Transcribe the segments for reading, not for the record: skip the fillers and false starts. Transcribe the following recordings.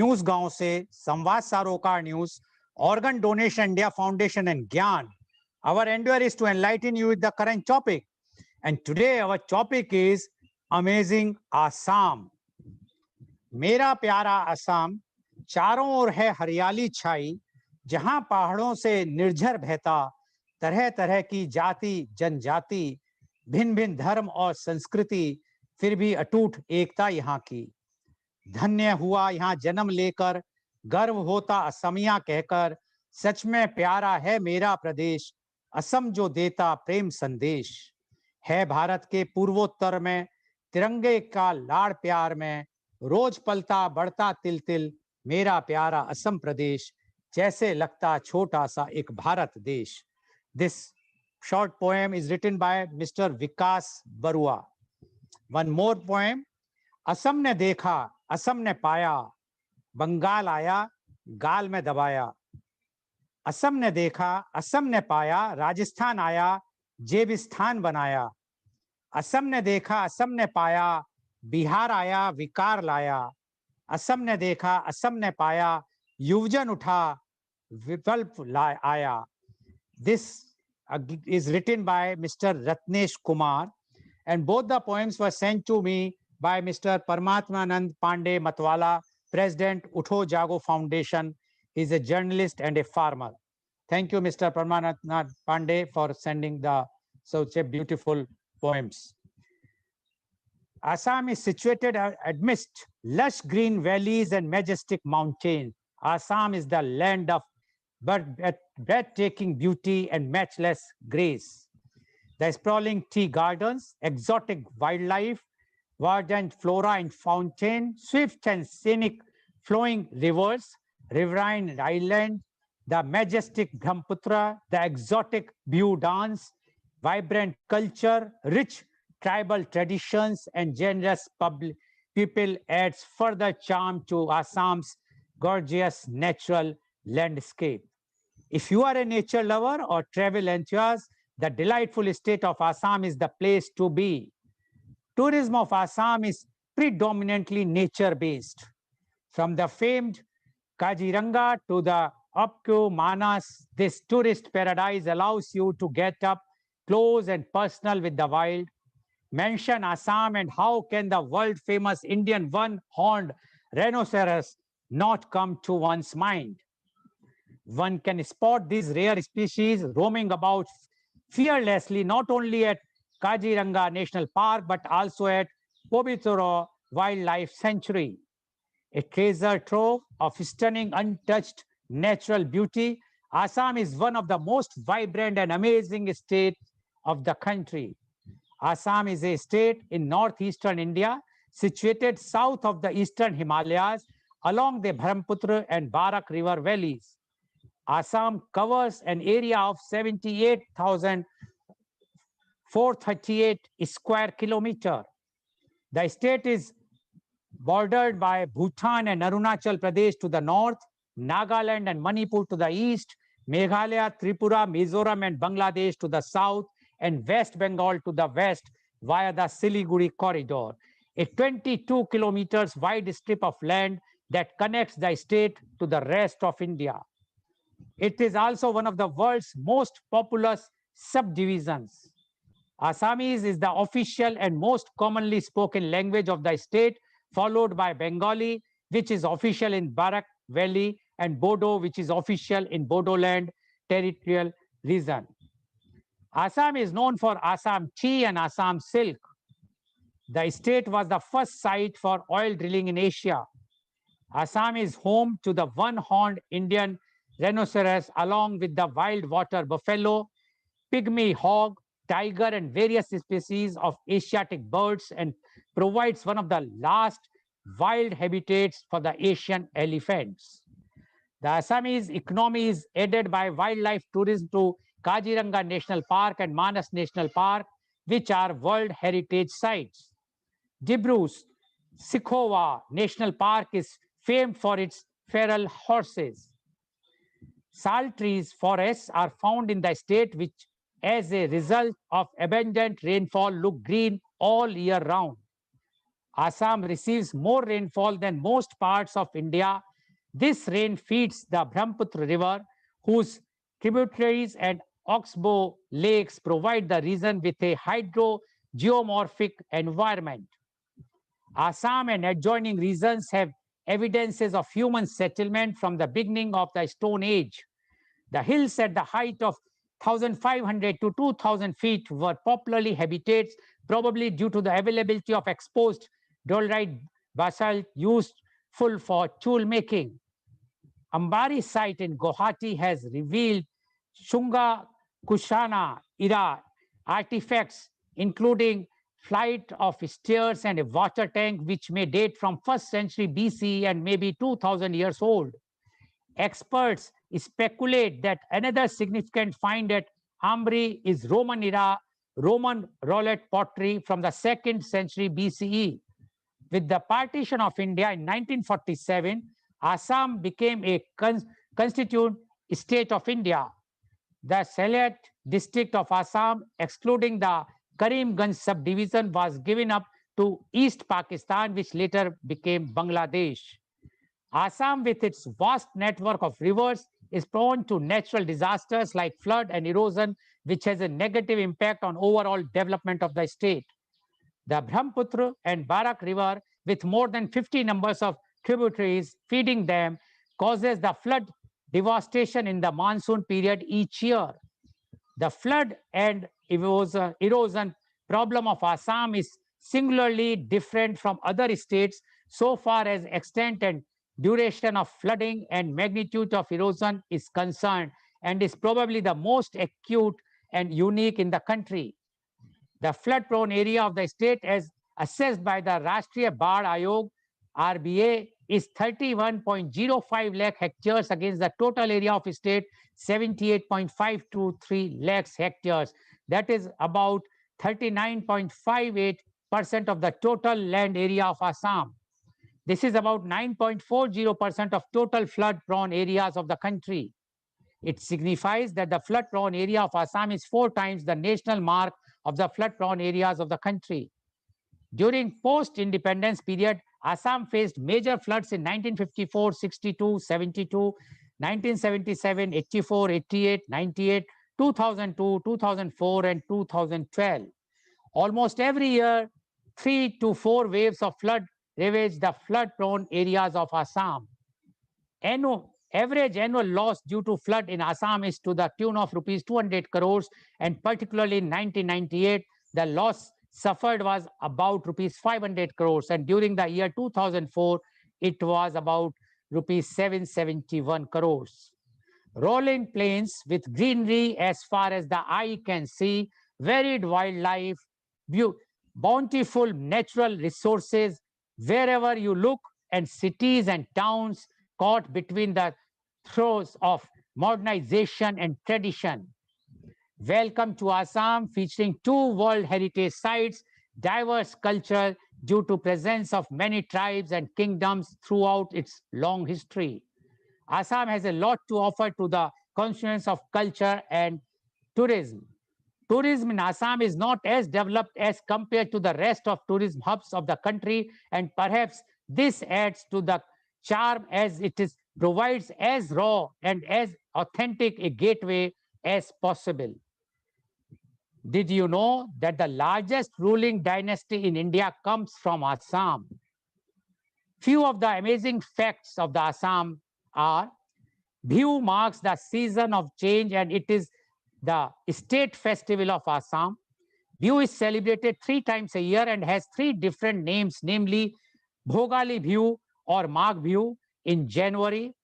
News गांव से संवाद सरोकार news, organ donation India Foundation and Gyan. Our endeavor is to enlighten you with the current topic. And today our topic is amazing Assam. मेरा प्यारा असम, चारों ओर है हरियाली छाई, जहां पहाड़ों से निर्झर बहता तरह तरह की जाति जनजाति, भिन्न भिन्न धर्म और संस्कृति, फिर भी अटूट एकता यहाँ की। धन्य हुआ यहाँ जन्म लेकर, गर्व होता असमिया कहकर, सच में प्यारा है मेरा प्रदेश, असम जो देता प्रेम संदेश। है भारत के पूर्वोत्तर में, तिरंगे का लाड़ प्यार में, रोज पलता बढ़ता तिल तिल, मेरा प्यारा असम प्रदेश, जैसे लगता छोटा सा एक भारत देश। This short poem is written by Mr. Vikas Barua. One more poem. Assam ने देखा, असम ने पाया, बंगाल आया, गाल में दबाया। असम ने देखा, असम ने पाया, राजस्थान आया, जेबिस्थान बनाया। असम ने देखा, असम ने पाया, बिहार आया, विकार लाया। असम ने देखा, असम ने पाया, युवजन उठा, विकल्प आया। This is written by Mr. Ratnesh Kumar, and both the poems were sent to me by Mr. Paramatmanand Pandey Matwala, President Utho Jago Foundation. He is a journalist and a farmer. Thank you, Mr. Paramatmanand Pandey, for sending such a beautiful poems. Assam is situated amidst lush green valleys and majestic mountains. Assam is the land of breathtaking beauty and matchless grace. The sprawling tea gardens, exotic wildlife, verdant flora and fountain, swift and scenic flowing rivers, riverine island, the majestic Brahmaputra, the exotic Bihu dance, vibrant culture, rich tribal traditions, and generous people adds further charm to Assam's gorgeous natural landscape. If you are a nature lover or travel enthusiast, the delightful state of Assam is the place to be. Tourism of Assam is predominantly nature-based. From the famed Kaziranga to the Upku Manas, this tourist paradise allows you to get up close and personal with the wild. Mention Assam and how can the world-famous Indian one-horned rhinoceros not come to one's mind? One can spot these rare species roaming about fearlessly, not only at Kaziranga National Park, but also at Povitoro Wildlife Sanctuary. A treasure trove of stunning, untouched natural beauty, Assam is one of the most vibrant and amazing states of the country. Assam is a state in northeastern India, situated south of the eastern Himalayas, along the Brahmaputra and Barak river valleys. Assam covers an area of 78,438 square kilometers. The state is bordered by Bhutan and Arunachal Pradesh to the north, Nagaland and Manipur to the east, Meghalaya, Tripura, Mizoram and Bangladesh to the south, and West Bengal to the west via the Siliguri corridor, a 22 kilometers wide strip of land that connects the state to the rest of India. It is also one of the world's most populous subdivisions. Assamese is the official and most commonly spoken language of the state, followed by Bengali, which is official in Barak Valley, and Bodo, which is official in Bodoland territorial region. Assam is known for Assam tea and Assam silk. The state was the first site for oil drilling in Asia. Assam is home to the one-horned Indian rhinoceros, along with the wild water buffalo, pygmy hog, tiger, and various species of Asiatic birds, and provides one of the last wild habitats for the Asian elephants. The Assamese economy is aided by wildlife tourism to Kaziranga National Park and Manas National Park, which are World Heritage Sites. Dibru's Sikhowa National Park is famed for its feral horses. Sal trees forests are found in the state, which as a result of abundant rainfall look green all year round. Assam receives more rainfall than most parts of India, This rain feeds the Brahmaputra River, whose tributaries and oxbow lakes provide the region with a hydrogeomorphic environment. Assam and adjoining regions have evidences of human settlement from the beginning of the Stone Age. The hills at the height of 1,500 to 2,000 feet were popularly habitats, probably due to the availability of exposed dolerite basalt useful for tool making. Ambari site in Guwahati has revealed Shunga Kushana era artifacts, including flight of stairs and a water tank, which may date from 1st century BCE and maybe 2,000 years old. Experts speculate that another significant find at Ambri is Roman era Roman roulette pottery from the 2nd century BCE. With the partition of India in 1947, Assam became a constituent state of India. The Sylhet district of Assam, excluding the Karimganj subdivision, was given up to East Pakistan, which later became Bangladesh. Assam, with its vast network of rivers, is prone to natural disasters like flood and erosion, which has a negative impact on overall development of the state. The Brahmaputra and Barak River, with more than 50 numbers of tributaries feeding them, causes the flood devastation in the monsoon period each year. The flood and erosion problem of Assam is singularly different from other states so far as extent and duration of flooding and magnitude of erosion is concerned, and is probably the most acute and unique in the country. The flood-prone area of the state, as assessed by the Rashtriya Baad Ayog (RBA), is 31.05 lakh hectares against the total area of state 78.523 lakhs hectares. That is about 39.58% of the total land area of Assam. This is about 9.40% of total flood-prone areas of the country. It signifies that the flood-prone area of Assam is 4 times the national mark of the flood-prone areas of the country. During post-independence period, Assam faced major floods in 1954, 62, 72, 1977, 84, 88, 98, 2002, 2004, and 2012. Almost every year, 3 to 4 waves of flood ravaged the flood-prone areas of Assam. Average annual loss due to flood in Assam is to the tune of rupees 200 crores, and particularly in 1998, the loss suffered was about rupees 500 crores, and during the year 2004, it was about rupees 771 crores. Rolling plains with greenery as far as the eye can see, varied wildlife, bountiful natural resources wherever you look, and cities and towns caught between the throes of modernization and tradition. Welcome to Assam, featuring 2 World Heritage Sites, diverse culture due to presence of many tribes and kingdoms throughout its long history. Assam has a lot to offer to the confluence of culture and tourism. Tourism in Assam is not as developed as compared to the rest of tourism hubs of the country, and perhaps this adds to the charm as it provides as raw and as authentic a gateway as possible. Did you know that the largest ruling dynasty in India comes from Assam? Few of the amazing facts of the Assam are: Bihu marks the season of change, and it is the state festival of Assam. Bihu is celebrated 3 times a year and has 3 different names, namely Bhogali Bihu or Magh Bihu in January,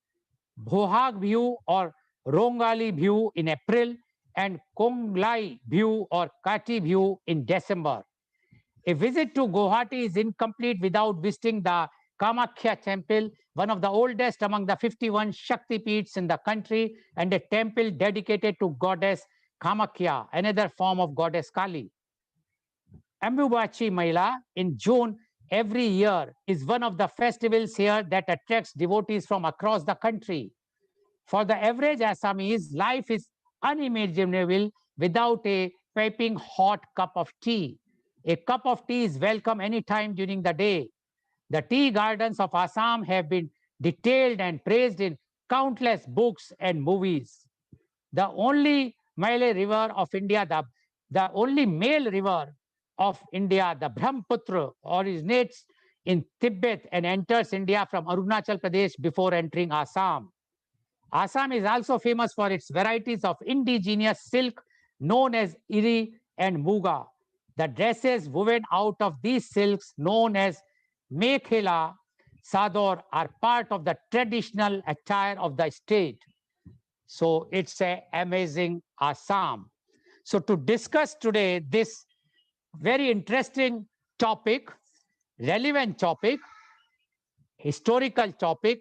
Bhohag Bihu or Rongali Bihu in April, and Konglai Bihu or Kati Bihu in December. A visit to Guwahati is incomplete without visiting the Kamakhya temple, one of the oldest among the 51 Shakti Peeths in the country, and a temple dedicated to goddess Kamakhya, another form of goddess Kali. Ambubachi Mela in June every year is one of the festivals here that attracts devotees from across the country. For the average Assamese, life is unimaginable without a piping hot cup of tea. A cup of tea is welcome anytime during the day. The tea gardens of Assam have been detailed and praised in countless books and movies. The only male river of India, the only male river of India, the Brahmaputra, originates in Tibet and enters India from Arunachal Pradesh before entering Assam. Assam is also famous for its varieties of indigenous silk known as iri and muga. The dresses woven out of these silks known as mekhela sador are part of the traditional attire of the state. So it's an amazing Assam. So to discuss today this very interesting topic, relevant topic, historical topic,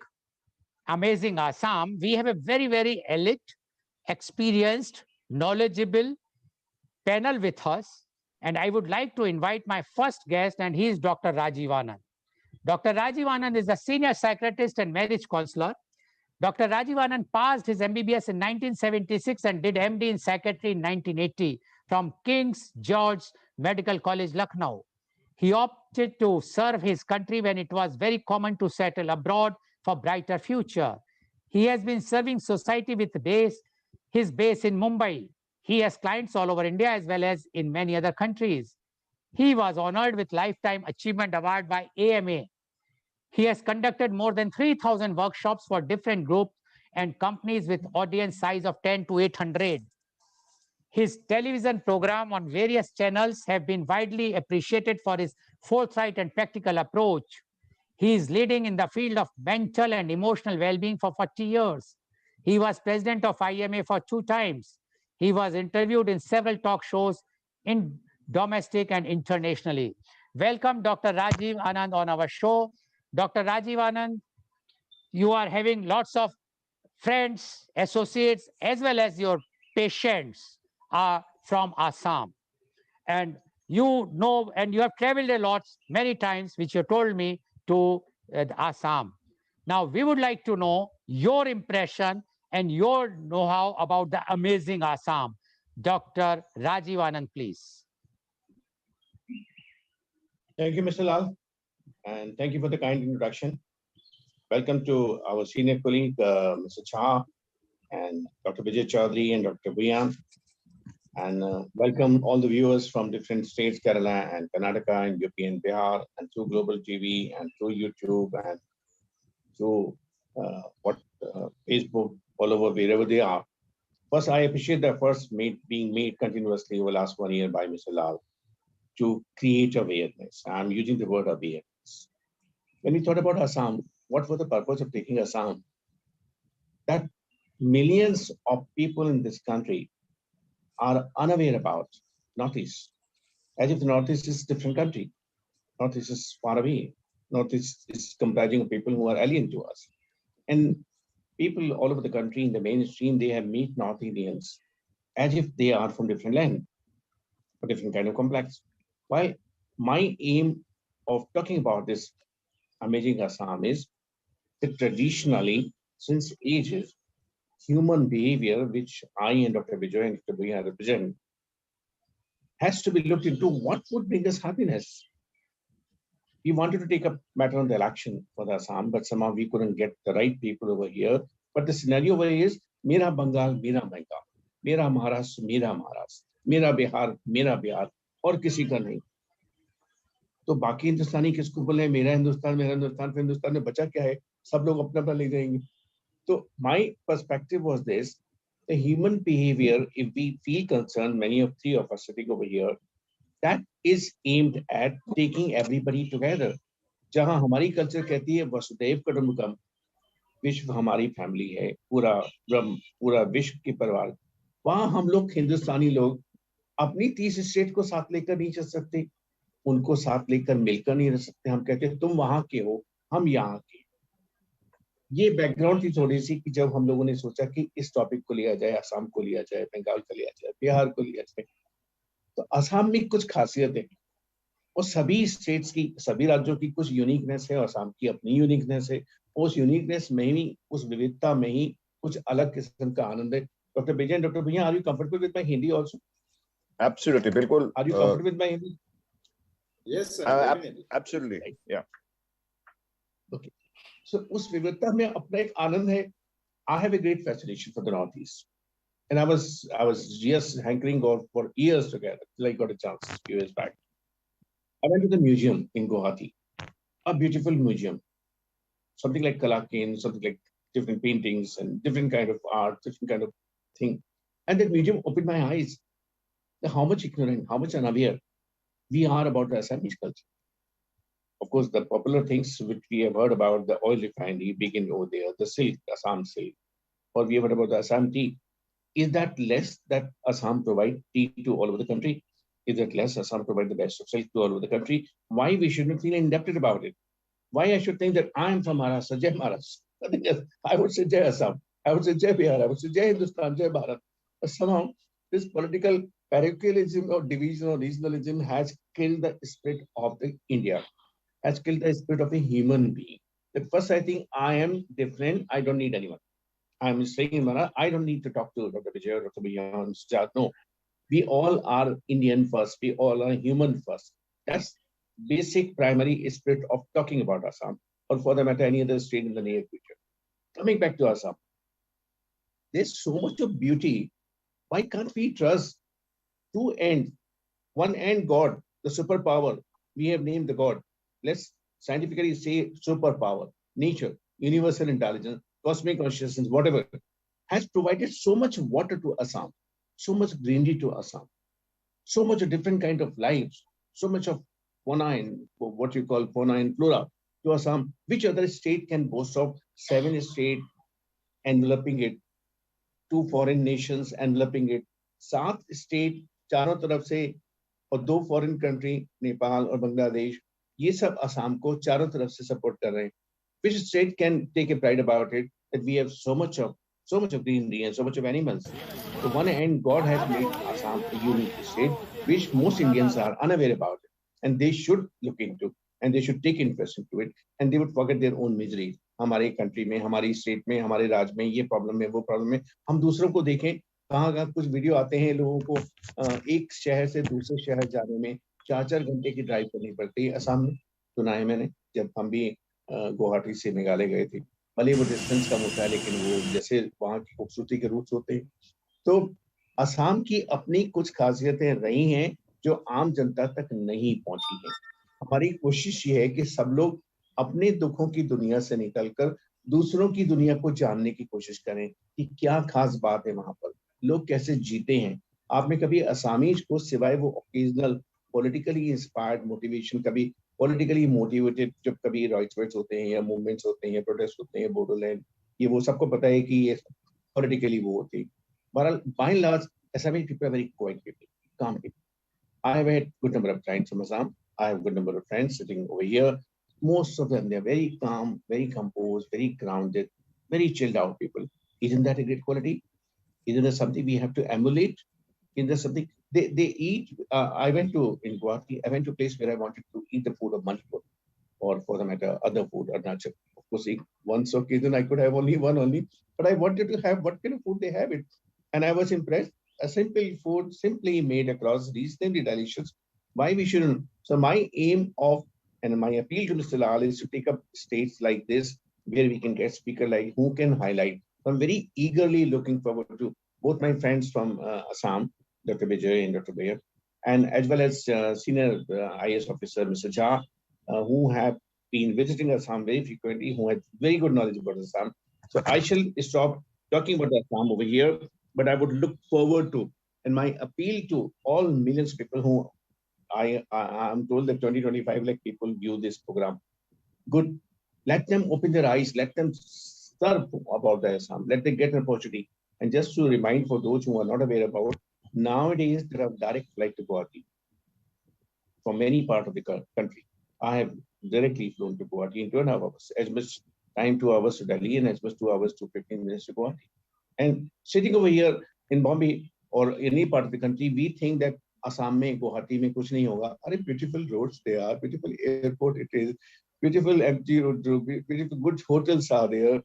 amazing Assam, we have a very, very elite, experienced, knowledgeable panel with us. And I would like to invite my first guest, and he is Dr. Rajiv Anand. Dr. Rajiv Anand is a senior psychiatrist and marriage counselor. Dr. Rajiv Anand passed his MBBS in 1976 and did MD in psychiatry in 1980 from King's George Medical College, Lucknow. He opted to serve his country when it was very common to settle abroad for brighter future. He has been serving society with his base in Mumbai. He has clients all over India as well as in many other countries. He was honored with Lifetime Achievement Award by AMA. He has conducted more than 3,000 workshops for different groups and companies with audience size of 10 to 800. His television program on various channels have been widely appreciated for his forthright and practical approach. He is leading in the field of mental and emotional well-being for 40 years. He was president of IMA for 2 times. He was interviewed in several talk shows in domestic and internationally. Welcome, Dr. Rajiv Anand, on our show. Dr. Rajiv Anand, you are having lots of friends, associates, as well as your patients are from Assam. And you know, and you have traveled a lot, many times, which you told me, to Assam. Now, we would like to know your impression and your know-how about the amazing Assam. Dr. Rajiv Anand, please. Thank you, Mr. Lal, and thank you for the kind introduction. Welcome to our senior colleague, Mr. Jha, and Dr. Vijay Chaudhary and Dr. Bhuyan. And welcome all the viewers from different states, Kerala and Karnataka and UP and Bihar, and through Global TV and through YouTube and through Facebook, all over wherever they are. First, I appreciate the efforts being made continuously over the last 1 year by Mr. Lal to create awareness. I'm using the word awareness. When we thought about Assam, what was the purpose of taking Assam? That millions of people in this country are unaware about Northeast, as if the Northeast is a different country. Northeast is far away. Northeast is comprising of people who are alien to us. And people all over the country in the mainstream, they have meet North Indians as if they are from different land, a different kind of complex. Why my aim of talking about this amazing Assam is that traditionally, since ages, human behavior, which I and Dr. Vijay and Dr. Bhuyan represent, has to be looked into what would bring us happiness. We wanted to take a matter on the election for the Assam, but somehow we couldn't get the right people over here. But the scenario over here is Mera Bengal, Mera Bengal, Mera Maharashtra, Mera Maharashtra, Mera Bihar, और किसी का नहीं. तो बाकी हिंदुस्तानी किसको बोले मेरा हिंदुस्तान, फिर हिंदुस्तान में बचा क्या है? सब लोग अपना अपना ले जाएंगे. So my perspective was this: the human behavior, if we feel concerned, many of 3 of us sitting over here, that is aimed at taking everybody together. जहां हमारी कल्चर कहती है वसुदैव कुटुंबकम, विश्व हमारी फैमिली है, पूरा विश्व के परिवार, वहां हम लोग हिंदुस्तानी लोग अपनी 30 स्टेट को साथ लेकर नहीं चल सकते, उनको साथ लेकर मिलकर नहीं रह सकते. हम कहते हैं तुम वहां के हो, हम यहाँ के. ये बैकग्राउंड थी थोड़ी सी कि जब हम लोगों ने सोचा कि इस टॉपिक को लिया जाए, असम को लिया जाए, बंगाल को लिया जाए, बिहार को लिया जाए. तो असम में कुछ खासियत है और सभी स्टेट्स की, सभी राज्यों की कुछ यूनिकनेस है और असम की अपनी यूनिकनेस है. उस यूनिकनेस में ही, उस विविधता में ही कुछ अलग किस्म का आनंद है. डॉक्टर विजय, डॉक्टर भैया, are you comfortable with my Hindi also? Absolutely, बिल्कुल. Are you comfortable with my Hindi? Yes, sir. Absolutely, yeah. Okay. So उस विविधता में अपना एक आनंद है. I have a great fascination for the Northeast. And I was just hankering for years together till I got a chance a few years back. I went to the museum in Guwahati, a beautiful museum, something like Kalakin, something like different paintings and different kind of art, different kind of thing. And that museum opened my eyes to how much ignorant, how much unaware we are about the Assamese culture. Of course, the popular things which we have heard about, the oil refinery begin over there, the silk, Assam silk, or we have heard about the Assam tea. Is that less that Assam provide tea to all over the country? Is that less Assam provide the best of silk to all over the country? Why we shouldn't feel indebted about it? Why I should think that I am from Maharashtra, Jai Maharashtra? Nothing else. I would say Jai Assam. I would say Jai Bihar. I would say Jai Hindustan, Jai Bharat. But somehow this political parochialism or division or regionalism has killed the spirit of the India, has killed the spirit of a human being. That first I think I am different. I don't need anyone. I'm staying in Mara. I don't need to talk to Dr. Vijay or Dr. Bijan. No, we all are Indian first. We all are human first. That's basic primary spirit of talking about Assam, or for the matter, any other state in the near future. Coming back to Assam, there's so much of beauty. Why can't we trust two ends? One end, God, the superpower. We have named the God. Let's scientifically say superpower, nature, universal intelligence, cosmic consciousness, whatever, has provided so much water to Assam, so much greenery to Assam, so much of different kind of lives, so much of fauna and what you call fauna and flora to Assam. Which other state can boast of seven states enveloping it, two foreign nations enveloping it, सात state चारों तरफ से और दो foreign country Nepal और बांग्लादेश, ये सब असम को चारों तरफ से सपोर्ट कर रहे हैं. Which state can take a pride about it that we have so much of greenery and so much of animals? So one end, God has made Assam a unique state, which most Indians are unaware about it, and they should look into, and they should take interest into it, and they would forget their own miseries. हमारे country में, हमारी state में, हमारे राज्य में ये problem है, वो प्रॉब्लम है. हम दूसरों को देखें. कहाँ कहाँ कुछ वीडियो आते हैं लोगों को एक शहर से दूसरे शहर जाने में 4-4 घंटे की ड्राइव करनी पड़ती है. असम में सुना है मैंने, जब हम भी गुवाहाटी से मेघालय गए थे. भले वो डिस्टेंस कम होता है, लेकिन वो जैसे वहाँ की खूबसूरती के रूट्स होते हैं. तो असम की अपनी कुछ खासियतें रही हैं जो आम जनता तक नहीं पहुंची हैं. हमारी कोशिश ये है कि सब लोग अपने दुखों की दुनिया से निकलकर दूसरों की दुनिया को जानने की कोशिश करें कि क्या खास बात है वहां पर, लोग कैसे जीते हैं. आपने कभी असामीज को सिवाय वो ओकेजनल पॉलिटिकली इंस्पायर्ड मोटिवेशन, कभी पॉलिटिकली मोटिवेटेड जब कभी राइट्स होते हैं या मूवमेंट्स होते हैं, प्रोटेस्ट होते हैं, बोडोलैंड, ये वो सबको पता है कि ये पॉलिटिकली वो होती है. बहरहाल by and large Assamese people are very quiet people, calm people. I have had good number of clients from Assam. I have good number of friends sitting over here. Most of them, they're very calm, very composed, very grounded, very chilled out people. Isn't that a great quality? Isn't that something we have to emulate? Isn't that something they eat? I went to in Guwahati. I went to a place where I wanted to eat the food of Manipur, or for the matter, other food, Arunachal. Of course, once occasion I could have only one only, but I wanted to have what kind of food they have it, and I was impressed. A simple food, simply made across, reasonably delicious. Why we shouldn't? So my aim of and my appeal to Mr. Lal is to take up states like this where we can get speaker like who can highlight. So I'm very eagerly looking forward to both my friends from Assam, Dr. Vijay and Dr. Bayer, and as well as senior IS officer, Mr. Jha, who have been visiting Assam very frequently, who had very good knowledge about Assam. So I shall stop talking about Assam over here, but I would look forward to, and my appeal to all millions of people who I'm told that 20-25 lakh people view this program. Good. Let them open their eyes. Let them serve about the Assam. Let them get an opportunity. And just to remind for those who are not aware about, nowadays there are direct flight to Guwahati from many parts of the country. I have directly flown to Guwahati in 2.5 hours, as much time 2 hours to Delhi and as much 2 hours to 15 minutes to Guwahati. And sitting over here in Bombay or any part of the country, we think that Assam में गुवाहाटी में कुछ नहीं होगा. अरे beautiful roads they are, beautiful airport it is, beautiful empty road, beautiful good hotels are there.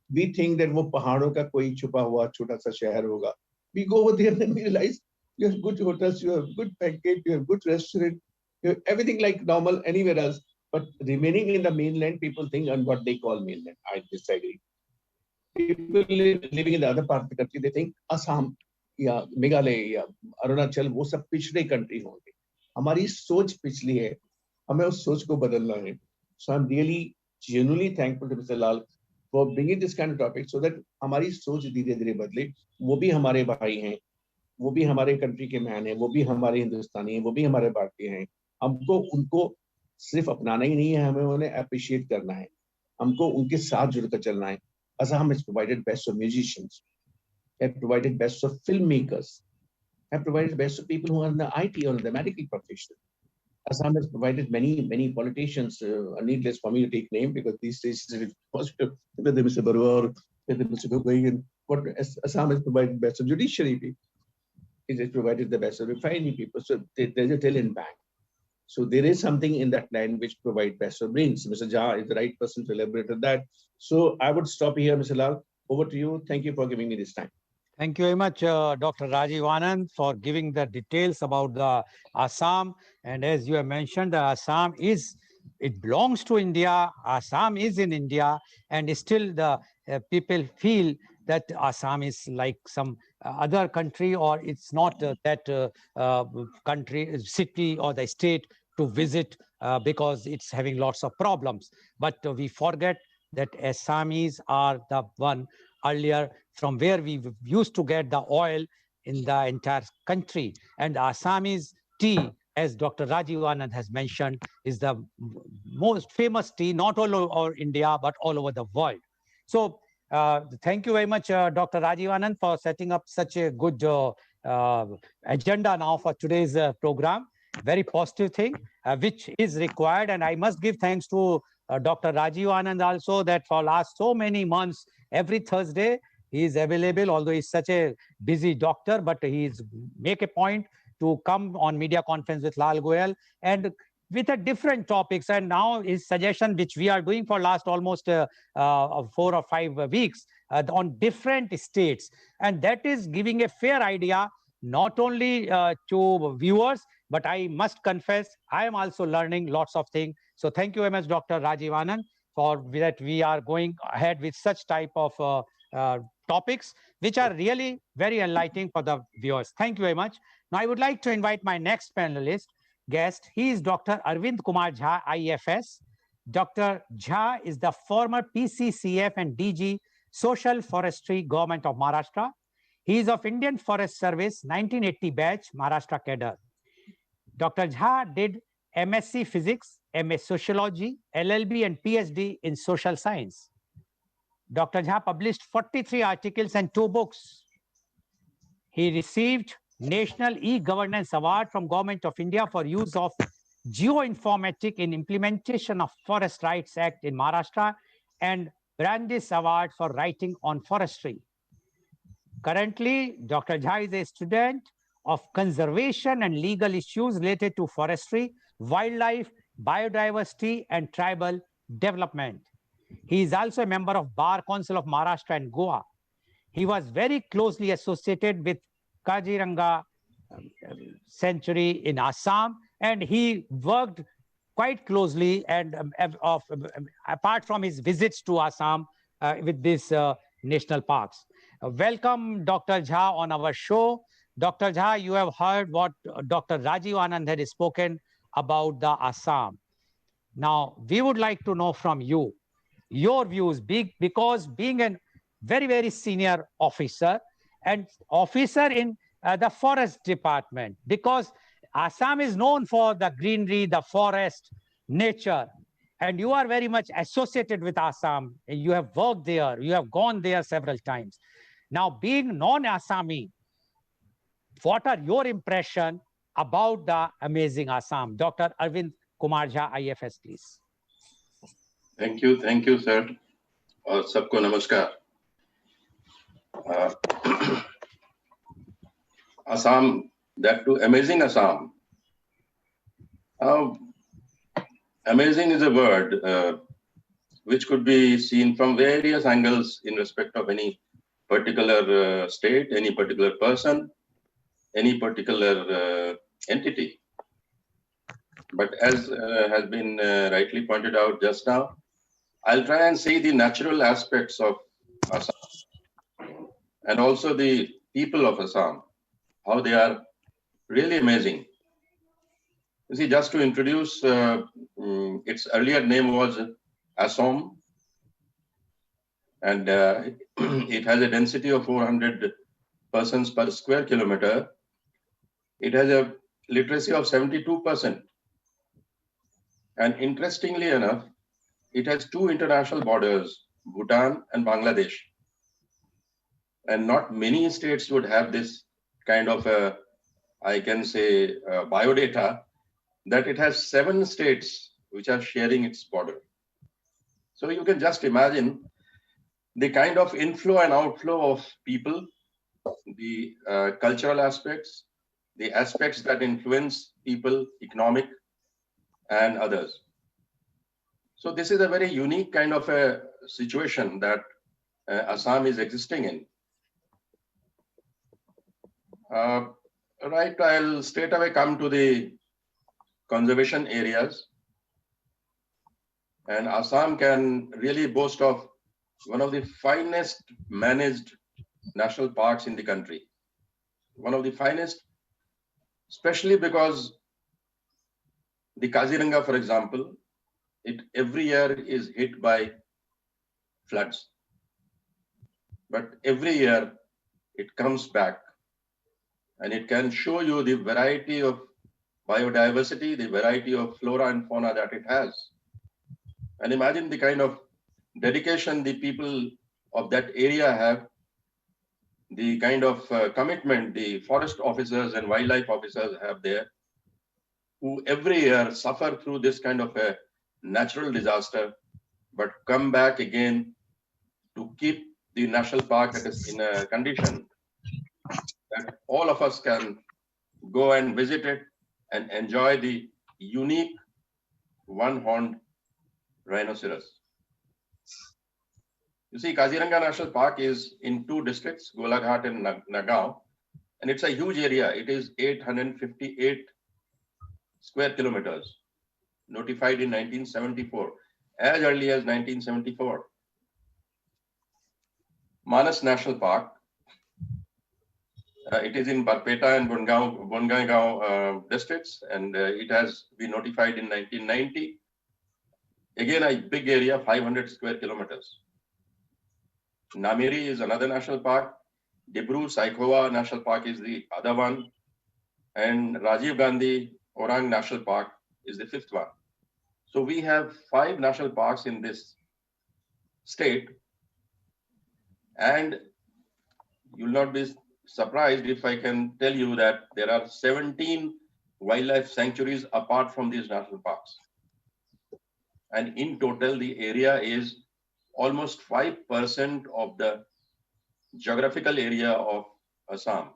We think that वो पहाड़ों का कोई छुपा हुआ छोटा सा शहर होगा. We go over there and we realize you have good hotels, you have good package, you have good restaurant, you have everything like normal anywhere else. But remaining in the mainland, people think on what they call mainland. I disagree. People living in the other part of the country, they think Assam, या मेघालय या अरुणाचल वो सब पिछड़े country होंगे. हमारी सोच पिछली है, हमें उस सोच को बदलना है. So I'm really genuinely thankful to Mr. Lal for bringing this kind of topic so that हमारी सोच धीरे-धीरे बदले. वो भी हमारे भाई हैं, वो भी हमारे कंट्री के मैन हैं, वो भी हमारे हिंदुस्तानी हैं, वो भी हमारे भारतीय हैं. हमको उनको सिर्फ अपनाना ही नहीं है, हमें उन्हें अप्रिशिएट करना है. हमको उनके साथ जुड़कर चलना है. Assam has provided best of musicians, have provided best of filmmakers, have provided best of people who are in the IT or in the medical profession. Assam has provided many politicians, needless for me to take name because these days it's possible whether Mr. Barua or whether Mr. Goel, but Assam has provided best of judiciary people. It has provided the best of refining people. So there's a talent bank. So there is something in that land which provide best of brains. Mr. Jha is the right person to elaborate on that. So I would stop here, Mr. Lal. Over to you. Thank you for giving me this time. Thank you very much, Dr. Rajiv Anand, for giving the details about the Assam. And as you have mentioned, the Assam it belongs to India. Assam is in India, and still the people feel that Assam is like some other country, or it's not that country, city, or the state to visit because it's having lots of problems. But we forget that Assamese are the one earlier from where we used to get the oil in the entire country. And Assamese tea, as Dr. Rajiv Anand has mentioned, is the most famous tea, not all over India, but all over the world. So thank you very much, Dr. Rajiv Anand, for setting up such a good agenda now for today's program. Very positive thing, which is required. And I must give thanks to Dr. Rajiv Anand also, that for last so many months, every Thursday, he is available, although he's such a busy doctor, but he's make a point to come on media conference with Lal Goel and with a different topics. And now his suggestion, which we are doing for last almost 4 or 5 weeks on different states. And that is giving a fair idea, not only to viewers, but I must confess, I am also learning lots of things. So thank you very much, Dr. Rajiv Anand, for that we are going ahead with such type of topics, which are really very enlightening for the viewers. Thank you very much. Now, I would like to invite my next panelist guest. He is Dr. Arvind Kumar Jha, IFS. Dr. Jha is the former PCCF and DG Social Forestry Government of Maharashtra. He is of Indian Forest Service 1980 batch, Maharashtra cadre. Dr. Jha did MSc Physics, MA Sociology, LLB and PhD in Social Science. Dr. Jha published 43 articles and 2 books. He received National E-Governance Award from Government of India for use of geoinformatics in implementation of Forest Rights Act in Maharashtra and Brandis Award for writing on forestry. Currently, Dr. Jha is a student of conservation and legal issues related to forestry, wildlife, biodiversity, and tribal development. He is also a member of Bar Council of Maharashtra and Goa. He was very closely associated with Kaziranga Sanctuary in Assam, and he worked quite closely and apart from his visits to Assam with these national parks. Welcome, Dr. Jha, on our show. Dr. Jha, you have heard what Dr. Rajiv Anand had spoken about the Assam. Now, we would like to know from you, your views, because being a very, very senior officer and officer in the forest department, because Assam is known for the greenery, the forest, nature, and you are very much associated with Assam. You have worked there, you have gone there several times. Now, being non-Assami, what are your impression about the amazing Assam? Dr. Arvind Kumar Jha, IFS, please. Thank you, sir. Sabko namaskar. Assam, that too, amazing Assam. Amazing is a word which could be seen from various angles in respect of any particular state, any particular person, any particular entity. But as has been rightly pointed out just now, I'll try and see the natural aspects of Assam and also the people of Assam, how they are really amazing. You see, just to introduce, its earlier name was ASSAM, and it has a density of 400 persons per square kilometer. It has a literacy of 72%. And interestingly enough, it has two international borders, Bhutan and Bangladesh. And not many states would have this kind of, I can say, biodata, that it has 7 states which are sharing its border. So you can just imagine the kind of inflow and outflow of people, the cultural aspects, the aspects that influence people, economic and others. So this is a very unique kind of a situation that Assam is existing in. Right, I'll straight away come to the conservation areas. And Assam can really boast of one of the finest managed national parks in the country. One of the finest, especially because the Kaziranga, for example, it every year is hit by floods. But every year it comes back and it can show you the variety of biodiversity, the variety of flora and fauna that it has. And imagine the kind of dedication the people of that area have, the kind of commitment the forest officers and wildlife officers have there, who every year suffer through this kind of a natural disaster, but come back again to keep the national park in a condition that all of us can go and visit it and enjoy the unique one-horned rhinoceros. You see, Kaziranga National Park is in 2 districts, Golaghat and Nagaon, and it's a huge area. It is 858 square kilometers, notified in 1974, as early as 1974. Manas National Park, it is in Barpeta and Bongaigao districts, and it has been notified in 1990. Again, a big area, 500 square kilometers. Namiri is another national park. Dibru Saikhowa National Park is the other one. And Rajiv Gandhi Orang National Park is the 5th one. So we have 5 national parks in this state. And you'll not be surprised if I can tell you that there are 17 wildlife sanctuaries apart from these national parks. And in total, the area is almost 5% of the geographical area of Assam,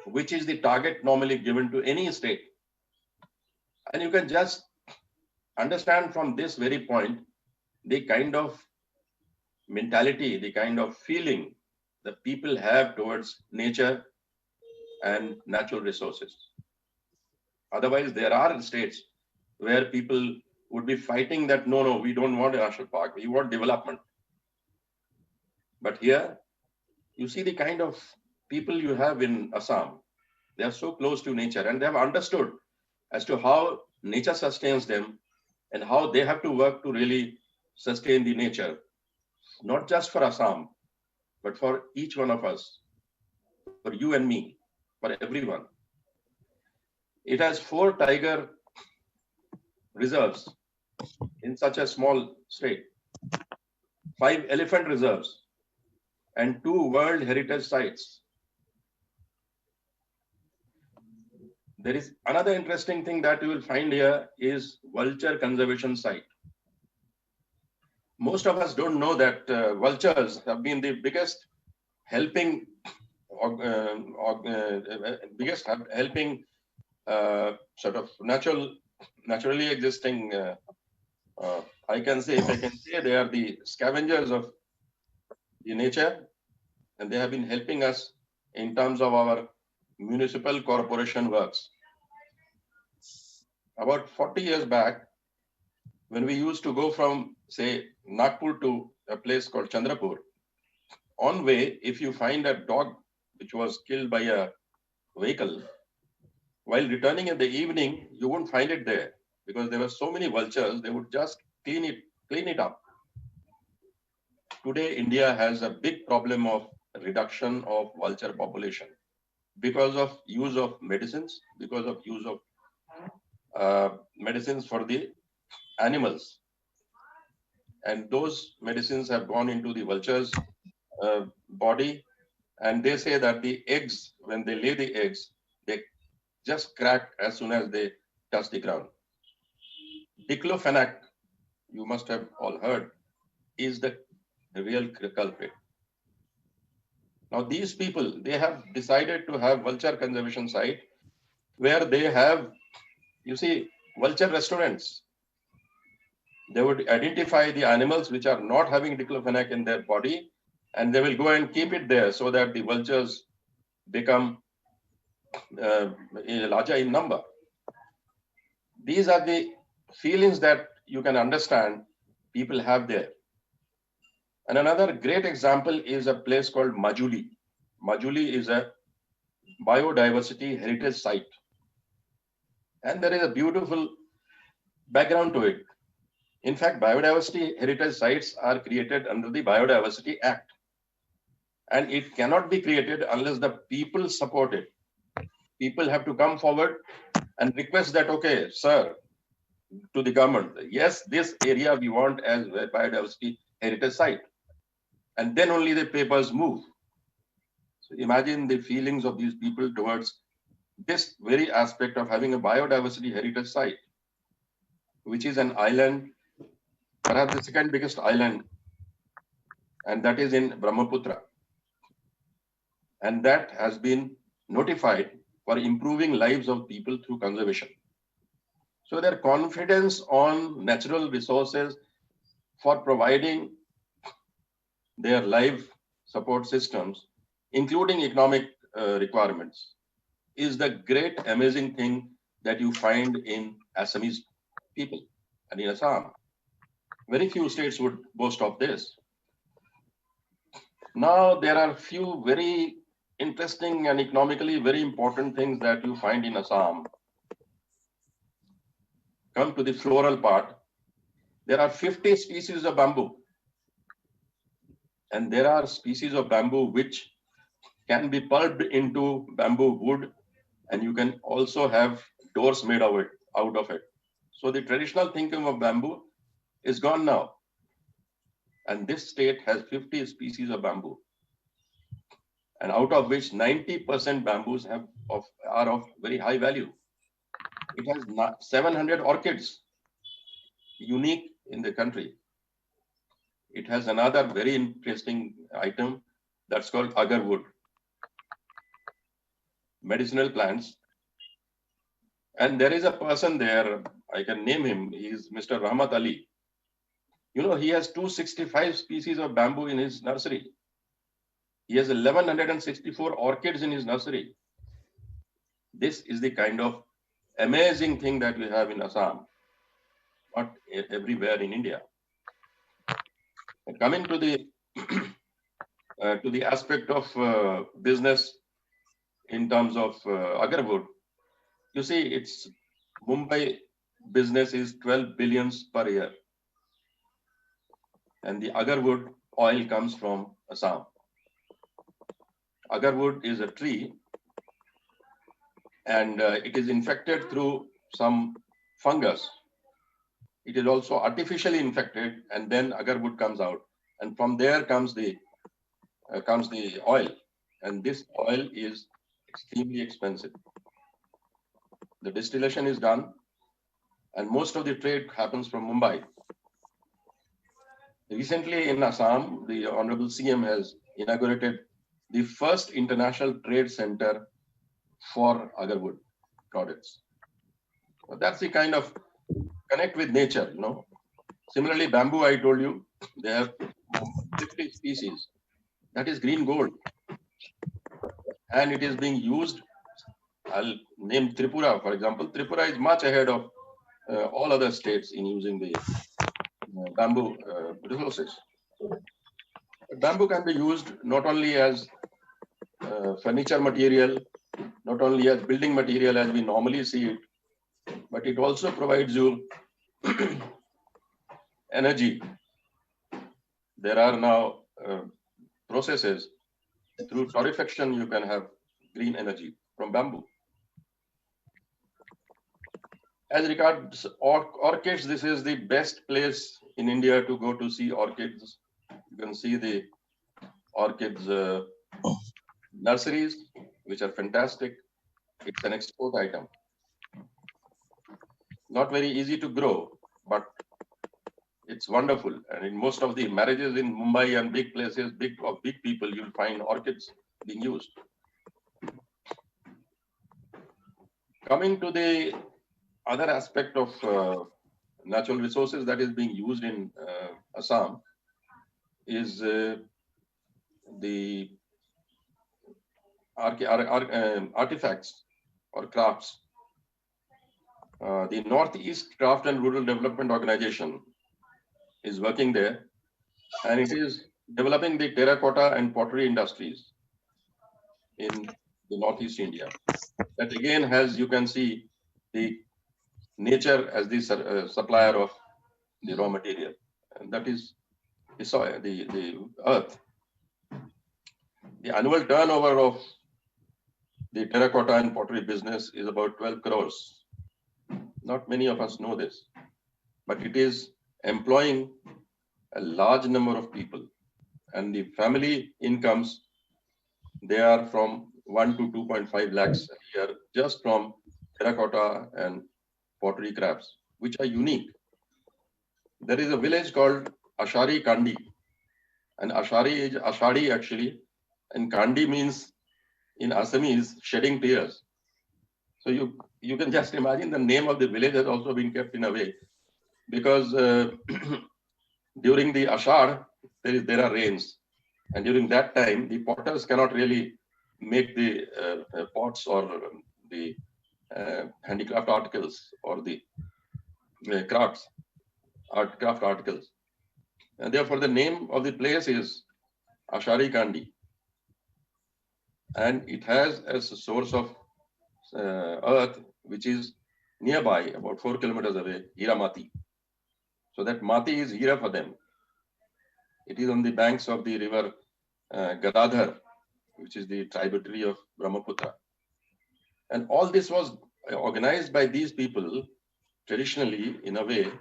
which is the target normally given to any state. And you can just understand from this very point the kind of mentality, the kind of feeling that people have towards nature and natural resources. Otherwise, there are states where people would be fighting that, no, we don't want a national park, we want development. But here, you see the kind of people you have in Assam. They are so close to nature and they have understood as to how nature sustains them and how they have to work to really sustain the nature, not just for Assam, but for each one of us, for you and me, for everyone. It has 4 tiger reserves in such a small state, 5 elephant reserves, and 2 World Heritage Sites. There is another interesting thing that you will find here is vulture conservation site. Most of us don't know that vultures have been the biggest helping sort of naturally existing, I can say, if I can say, they are the scavengers of the nature, and they have been helping us in terms of our municipal corporation works. About 40 years back, when we used to go from, say, Nagpur to a place called Chandrapur, on way, if you find a dog which was killed by a vehicle, while returning in the evening, you won't find it there because there were so many vultures, they would just clean it up. Today, India has a big problem of reduction of vulture population because of use of medicines, because of use of medicines for the animals. And those medicines have gone into the vulture's body. And they say that the eggs, when they lay the eggs, they just crack as soon as they touch the ground. Diclofenac, you must have all heard, is the real culprit. Now, these people, they have decided to have vulture conservation site where they have, you see, vulture restaurants. They would identify the animals which are not having diclofenac in their body, and they will go and keep it there so that the vultures become larger in number. These are the feelings that you can understand people have there. And another great example is a place called Majuli. Majuli is a biodiversity heritage site. And there is a beautiful background to it. In fact, biodiversity heritage sites are created under the Biodiversity Act. And it cannot be created unless the people support it. People have to come forward and request that, okay, sir, to the government, yes, this area we want as a biodiversity heritage site. And then only the papers move. So imagine the feelings of these people towards this very aspect of having a biodiversity heritage site, which is an island, perhaps the second biggest island, and that is in Brahmaputra. And that has been notified for improving lives of people through conservation. So their confidence on natural resources for providing their life support systems, including economic requirements, is the great, amazing thing that you find in Assamese people and in Assam. Very few states would boast of this. Now, there are few very interesting and economically very important things that you find in Assam. Come to the floral part. There are 50 species of bamboo. And there are species of bamboo which can be pulped into bamboo wood, and you can also have doors made out of it. So the traditional thinking of bamboo is gone now. And this state has 50 species of bamboo, and out of which 90% bamboos are of very high value. It has 700 orchids, unique in the country. It has another very interesting item that's called agar wood, medicinal plants. And there is a person there, I can name him, he is Mr. Rahmat Ali. You know, he has 265 species of bamboo in his nursery. He has 1164 orchids in his nursery. This is the kind of amazing thing that we have in Assam, not everywhere in India. And coming to the aspect of business in terms of agar wood, you see, it's Mumbai business is 12 billions per year, and the agar wood oil comes from Assam. Agar wood is a tree, and it is infected through some fungus. It is also artificially infected, and then agar wood comes out, and from there comes the oil, and this oil is extremely expensive. The distillation is done, and most of the trade happens from Mumbai. Recently in Assam, the Honorable CM has inaugurated the first international trade center for agar wood products. So that's the kind of connect with nature, you know. Similarly, bamboo, I told you, they have 50 species. That is green gold. And it is being used. I'll name Tripura, for example. Tripura is much ahead of all other states in using the bamboo resources. Bamboo can be used not only as furniture material, not only as building material as we normally see it, but it also provides you energy. There are now processes through torrefaction you can have green energy from bamboo. As regards orchids, this is the best place in India to go to see orchids. You can see the orchids nurseries, which are fantastic. It's an export item. Not very easy to grow, but it's wonderful. And in most of the marriages in Mumbai and big places, big people, you'll find orchids being used. Coming to the other aspect of natural resources that is being used in Assam is the artifacts or crafts. The Northeast Craft and Rural Development Organization is working there, and it is developing the terracotta and pottery industries in the Northeast India. That again has, you can see, the nature as the supplier of the raw material, and that is the soil, the earth. The annual turnover of the terracotta and pottery business is about 12 crores. Not many of us know this, but it is employing a large number of people, and the family incomes, they are from 1 to 2.5 lakhs a year just from terracotta and pottery crafts, which are unique. There is a village called Ashari Kandi, and Ashari is Ashadi actually, and Kandi means in Assamese shedding tears. So you can just imagine the name of the village has also been kept in a way, because during the Ashad there are rains, and during that time the potters cannot really make the pots or the handicraft articles or the craft articles, and therefore the name of the place is Ashari Kandi, and it has as a source of earth which is nearby, about 4 kilometers away, Hira Mati. So that Mati is Hira for them. It is on the banks of the river Gadadhar, which is the tributary of Brahmaputra. And all this was organized by these people traditionally in a way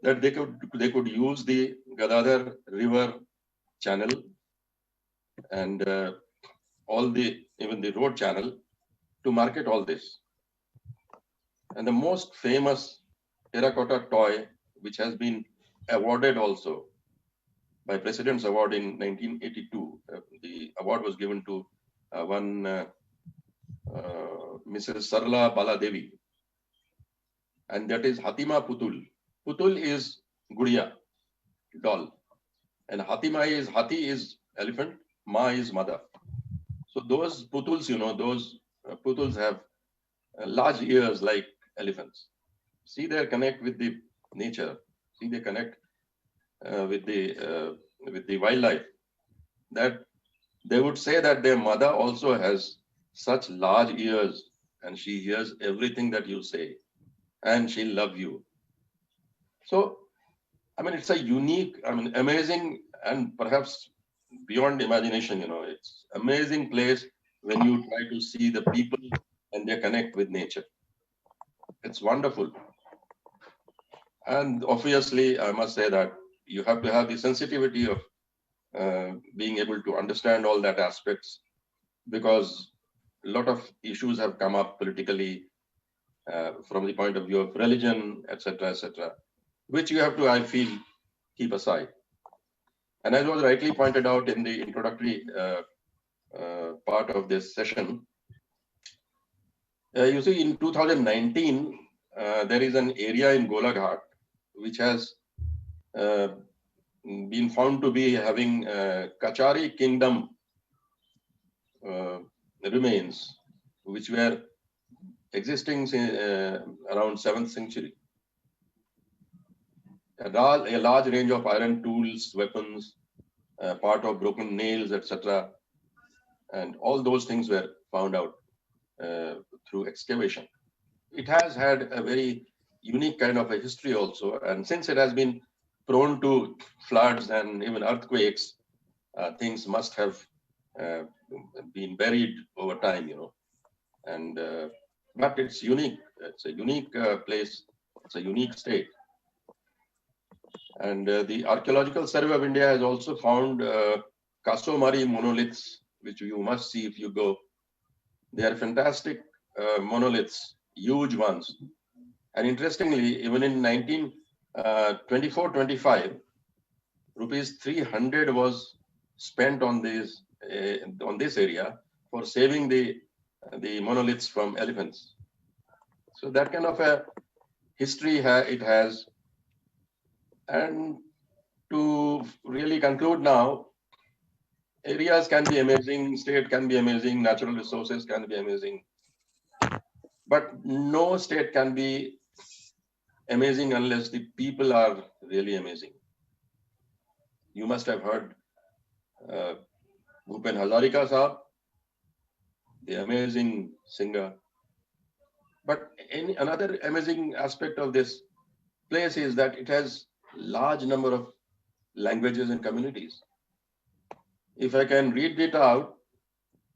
that they could use the Gadadhar river channel and even the road channel to market all this. And the most famous terracotta toy, which has been awarded also by President's Award in 1982, the award was given to one Mrs. Sarla Baladevi, and that is Hatima Putul. Putul is Gudiya, doll, and Hati is elephant, Ma is mother. So those putuls, those putuls have large ears like elephants. See, they connect with the nature. See, they connect with the wildlife. That they would say that their mother also has such large ears, and she hears everything that you say, and she'll love you. So, I mean, it's a unique, amazing, and perhaps beyond imagination. It's amazing place when you try to see the people and they connect with nature. It's wonderful. And obviously, I must say that you have to have the sensitivity of being able to understand all that aspects, because a lot of issues have come up politically from the point of view of religion, etc., which you have to, I feel, keep aside. And as was rightly pointed out in the introductory part of this session, you see, in 2019, there is an area in Golaghat which has been found to be having Kachari kingdom remains, which were existing around 7th century. a large range of iron tools, weapons, part of broken nails, etc. And all those things were found out through excavation. It has had a very unique kind of a history also. And since it has been prone to floods and even earthquakes, things must have been buried over time, you know. And but it's unique. It's a unique place. It's a unique state. And the Archaeological Survey of India has also found Kasomari monoliths, which you must see if you go. They are fantastic monoliths, huge ones. And interestingly, even in 1924-25, rupees 300 was spent on this area for saving the monoliths from elephants. So that kind of a history it has. And to really conclude now, areas can be amazing, state can be amazing, natural resources can be amazing, but no state can be amazing unless the people are really amazing. You must have heard Bhupen Hazarika Sahab, the amazing singer. But another amazing aspect of this place is that it has large number of languages and communities. If I can read it out,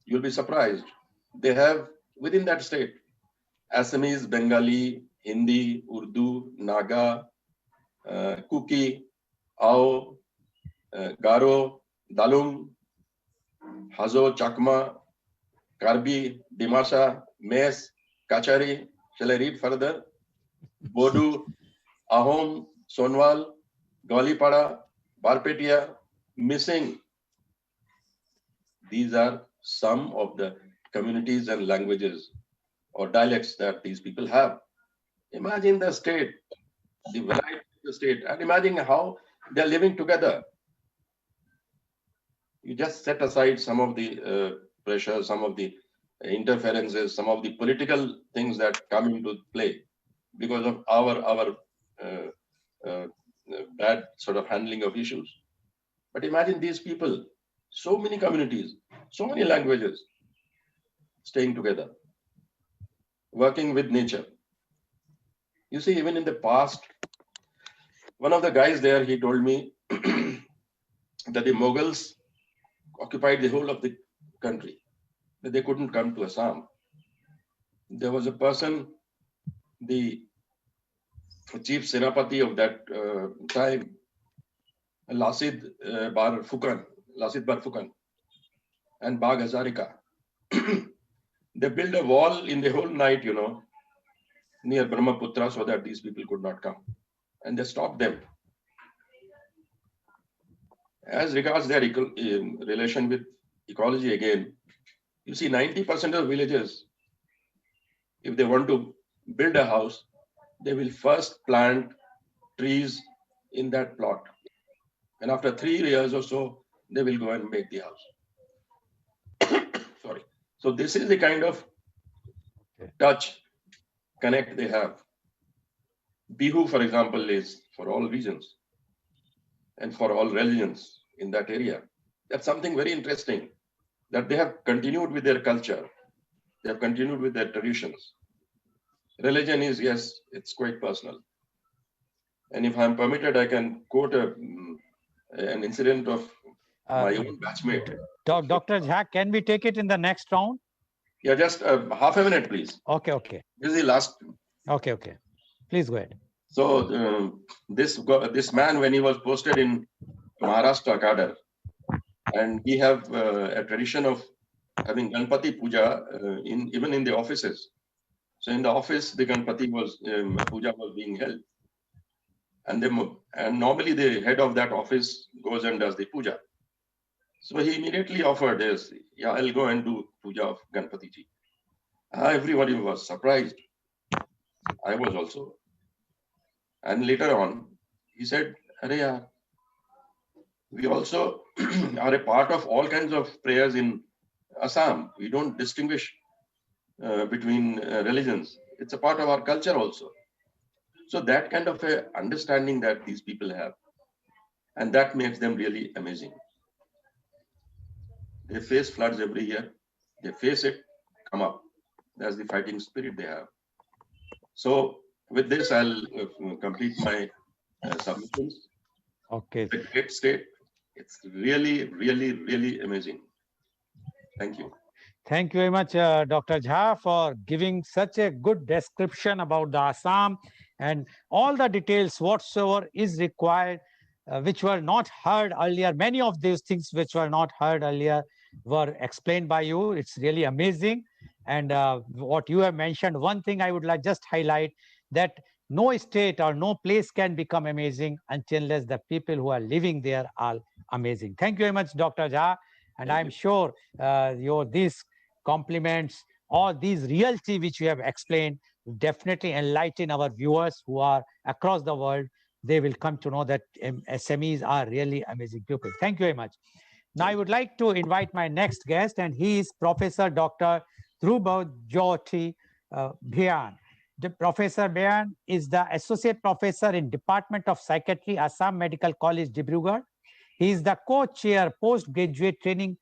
you'll be surprised. They have within that state Assamese, Bengali, Hindi, Urdu, Naga, Kuki, Ao, Garo, Dalung, Hazo, Chakma, Karbi, Dimasha, Mes, Kachari. Shall I read further? Bodu, Ahom, Sonwal, Gwalipada, Barpetia, Missing. These are some of the communities and languages or dialects that these people have. Imagine the state, the variety of the state, and imagine how they're living together. You just set aside some of the pressure, some of the interferences, some of the political things that come into play because of our bad sort of handling of issues. But imagine these people, so many communities, so many languages, staying together, working with nature. You see, even in the past, one of the guys there, he told me that the Mughals occupied the whole of the country, that they couldn't come to Assam. There was a person, the chief Senapati of that time, Lasid Bar Fukan, and Bag Hazarika. They built a wall in the whole night, you know, near Brahmaputra so that these people could not come. And they stopped them. As regards their relation with ecology again, you see 90% of villages, if they want to build a house, they will first plant trees in that plot. And after 3 years or so, they will go and make the house. Sorry. So this is the kind of touch, connect they have. Bihu, for example, is for all regions and for all religions in that area. That's something very interesting, that they have continued with their culture. They have continued with their traditions. Religion is, yes, it's quite personal. And if I'm permitted, I can quote an incident of my own batchmate. Dr. Jha, can we take it in the next round? Yeah, just half a minute, please. Okay. This is the last. Okay. Please go ahead. So this man, when he was posted in Maharashtra Kadar, and we have a tradition of having Ganpati Puja even in the offices. So in the office, the Ganpati Puja was being held. And normally the head of that office goes and does the puja. So he immediately offered this, yeah, I'll go and do puja of Ganpati ji. Everybody was surprised. I was also. And later on, he said, Arey, we also are a part of all kinds of prayers in Assam. We don't distinguish between religions. It's a part of our culture also. So that kind of a understanding that these people have, and that makes them really amazing. They face floods every year. They face it, come up. That's the fighting spirit they have. So with this, I'll complete my submissions. Okay. It's a great state. It's really, really, really amazing. Thank you. Thank you very much, Dr. Jha, for giving such a good description about the Assam and all the details whatsoever is required, which were not heard earlier. Many of these things which were not heard earlier were explained by you. It's really amazing. And what you have mentioned, one thing I would like just highlight that no state or no place can become amazing unless the people who are living there are amazing. Thank you very much, Dr. Jha. And Thank I'm you. sure these compliments or these reality which you have explained will definitely enlighten our viewers who are across the world. They will come to know that SMEs are really amazing people. Thank you very much. Now I would like to invite my next guest, and he is Professor Dr. Jyoti Bhiyan. Professor Bhiyan is the Associate Professor in Department of Psychiatry, Assam Medical College, Dibrugarh. He is the co-chair postgraduate training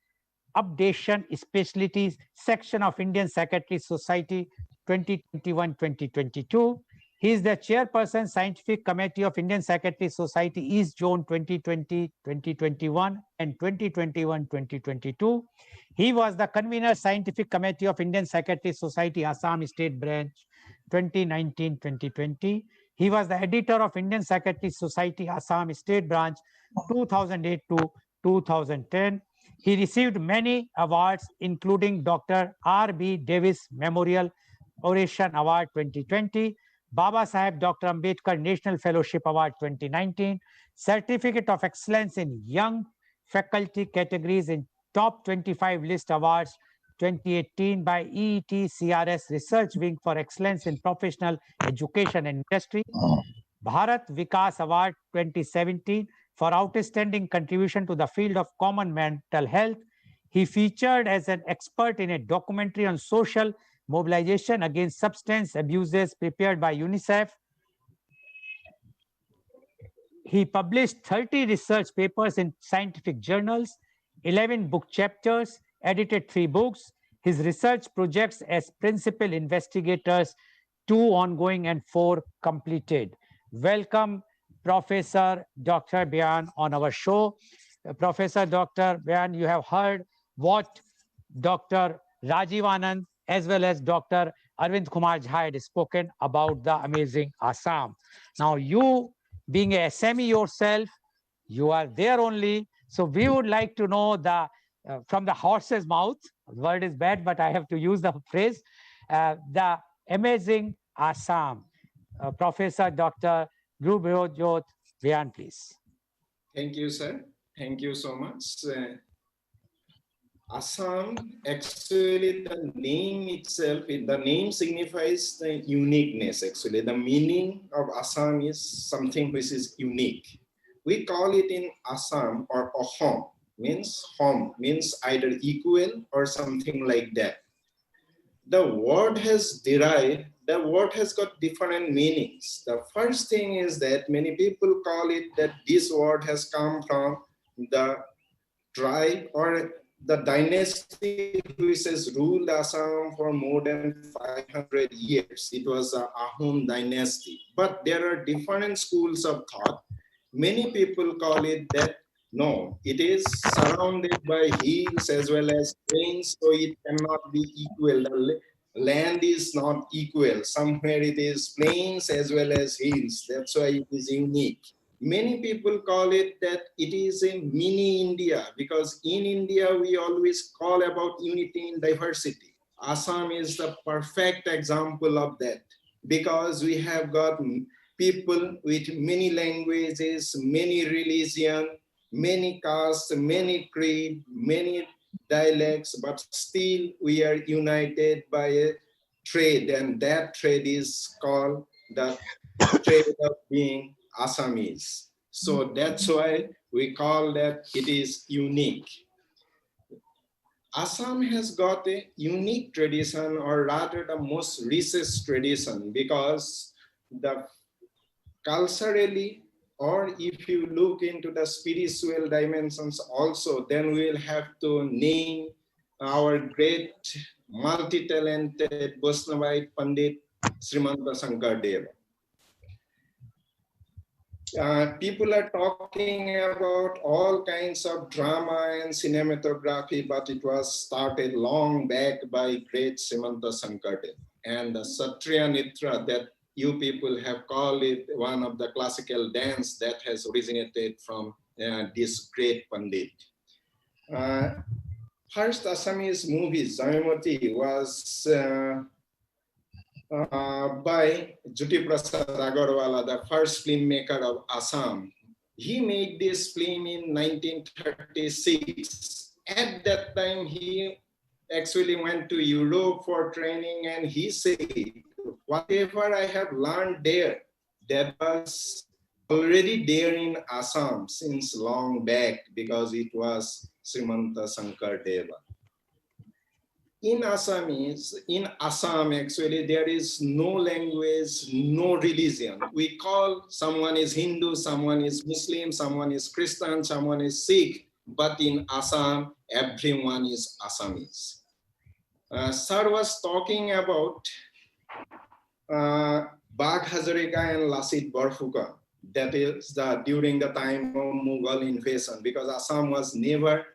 updation specialties section of Indian Psychiatry Society 2021-2022. He is the chairperson scientific committee of Indian Psychiatry Society East Zone 2020-2021 and 2021-2022. He was the convener scientific committee of Indian Psychiatry Society Assam State Branch 2019-2020. He was the editor of Indian Psychiatry Society Assam State Branch 2008 to 2010. He received many awards, including Dr. R.B. Davis Memorial Oration Award 2020, Baba Saheb Dr. Ambedkar National Fellowship Award 2019, Certificate of Excellence in Young Faculty categories in Top 25 List Awards 2018 by EET-CRS Research Wing for Excellence in Professional Education and Industry, Bharat Vikas Award 2017 for outstanding contribution to the field of common mental health. He featured as an expert in a documentary on social mobilization against substance abuses prepared by UNICEF. He published 30 research papers in scientific journals, 11 book chapters, edited 3 books. His research projects as principal investigators, 2 ongoing and 4 completed. Welcome, Professor Dr. Bhiyan on our show. Professor Dr. Bhiyan, you have heard what Dr. Rajiv Anand as well as Dr. Arvind Kumar Jha had spoken about the amazing Assam. Now, you being a SME yourself, you are there only. So we would like to know the from the horse's mouth. The word is bad, but I have to use the phrase. The amazing Assam. Professor Dr. Jyoti Bhiyan, please. Thank you, sir. Thank you so much. Assam, actually the name itself, the name signifies the uniqueness actually. The meaning of Assam is something which is unique. We call it in Assam or Ahom, means home, means either equal or something like that. The word has derived, the word has got different meanings. The first thing is that many people call it that this word has come from the tribe or the dynasty which has ruled Assam for more than 500 years. It was the Ahom dynasty. But there are different schools of thought. Many people call it that no, it is surrounded by hills as well as plains, so it cannot be equal. The land is not equal. Somewhere it is plains as well as hills. That's why it is unique. Many people call it that it is a mini India because in India we always call about unity in diversity. Assam is the perfect example of that because we have got people with many languages, many religion, many castes, many creed, many dialects, but still we are united by a trade, and that trade is called the trade of being Assamese. So that's why we call that it is unique. Assam has got a unique tradition, or rather the most richest tradition, because the culturally, or if you look into the spiritual dimensions also, then we will have to name our great multi-talented Vaishnavite Pandit Srimanta Sankardeva. People are talking about all kinds of drama and cinematography, but it was started long back by great Srimanta Sankardeva. And the Satriya Nitra that you people have called it one of the classical dance that has originated from this great Pandit. First Assamese movie, Jamimati, was by Jyoti Prasad Agarwala, the first filmmaker of Assam. He made this film in 1936. At that time, he actually went to Europe for training, and he said, whatever I have learned there, that was already there in Assam since long back, because it was Srimanta Sankardeva. In Assam, actually, there is no language, no religion. We call someone is Hindu, someone is Muslim, someone is Christian, someone is Sikh, but in Assam, everyone is Assamese. Sir was talking about Bagh Hazarika and Lasit Barfuka. That is during the time of Mughal invasion, because Assam was never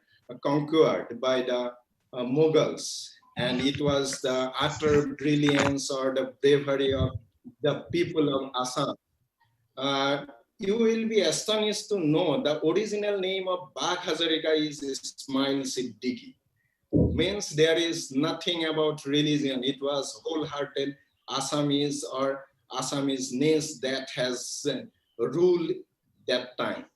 conquered by the Mughals. And it was the utter brilliance or the bravery of the people of Assam. You will be astonished to know the original name of Bagh Hazarika is Ismail Siddiqui. Means there is nothing about religion. It was wholehearted Assamese or Assamese-ness that has ruled that time.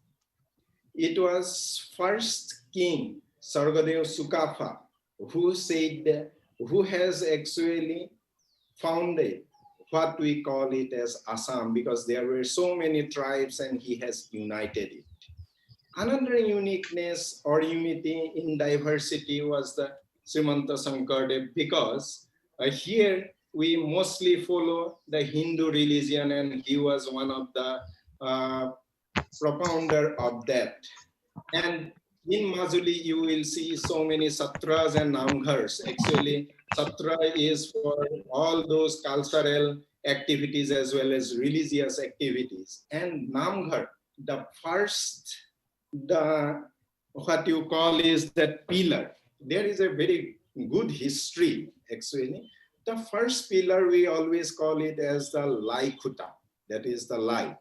It was first king, Sargadev Sukafa, who said, who has actually founded what we call it as Assam, because there were so many tribes and he has united it. Another uniqueness or unity in diversity was the Srimanta Sankardeva, because here we mostly follow the Hindu religion, and he was one of the propounder of that. And in Majuli, you will see so many satras and namghars. Actually, satra is for all those cultural activities as well as religious activities. And namghar, the first, what you call is that pillar. There is a very good history, actually. The first pillar, we always call it as the Lai Khuta, that is the Lai.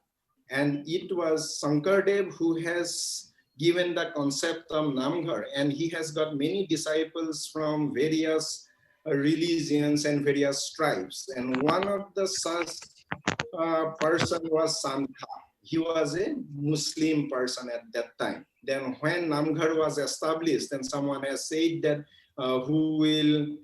And it was Sankardev who has given the concept of Namghar, and he has got many disciples from various religions and various tribes. And one of the such person was Sankha. He was a Muslim person at that time. Then when Namghar was established, and someone has said that who will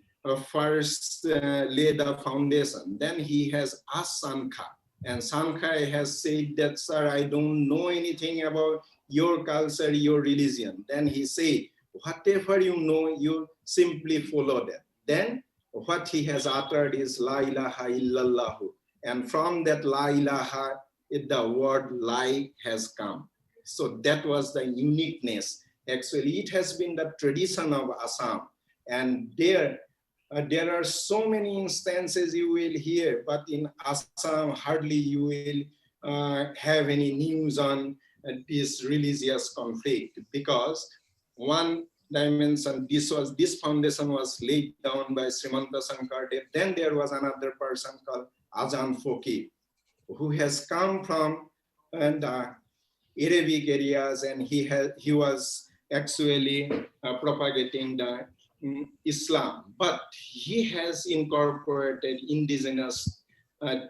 first lay the foundation, then he has asked Sankha. And Sankha has said that, sir, I don't know anything about your culture, your religion. Then he said, whatever you know, you simply follow that. Then what he has uttered is La ilaha illallahu. And from that La ilaha, the word lie has come. So that was the uniqueness. Actually, it has been the tradition of Assam. And there are so many instances you will hear, but in Assam, hardly you will have any news on this religious conflict, because one dimension, this foundation was laid down by Srimanta Sankardeva. Then there was another person called Ajahn Foki, who has come from the Arabic areas, and he was actually propagating the Islam, but he has incorporated indigenous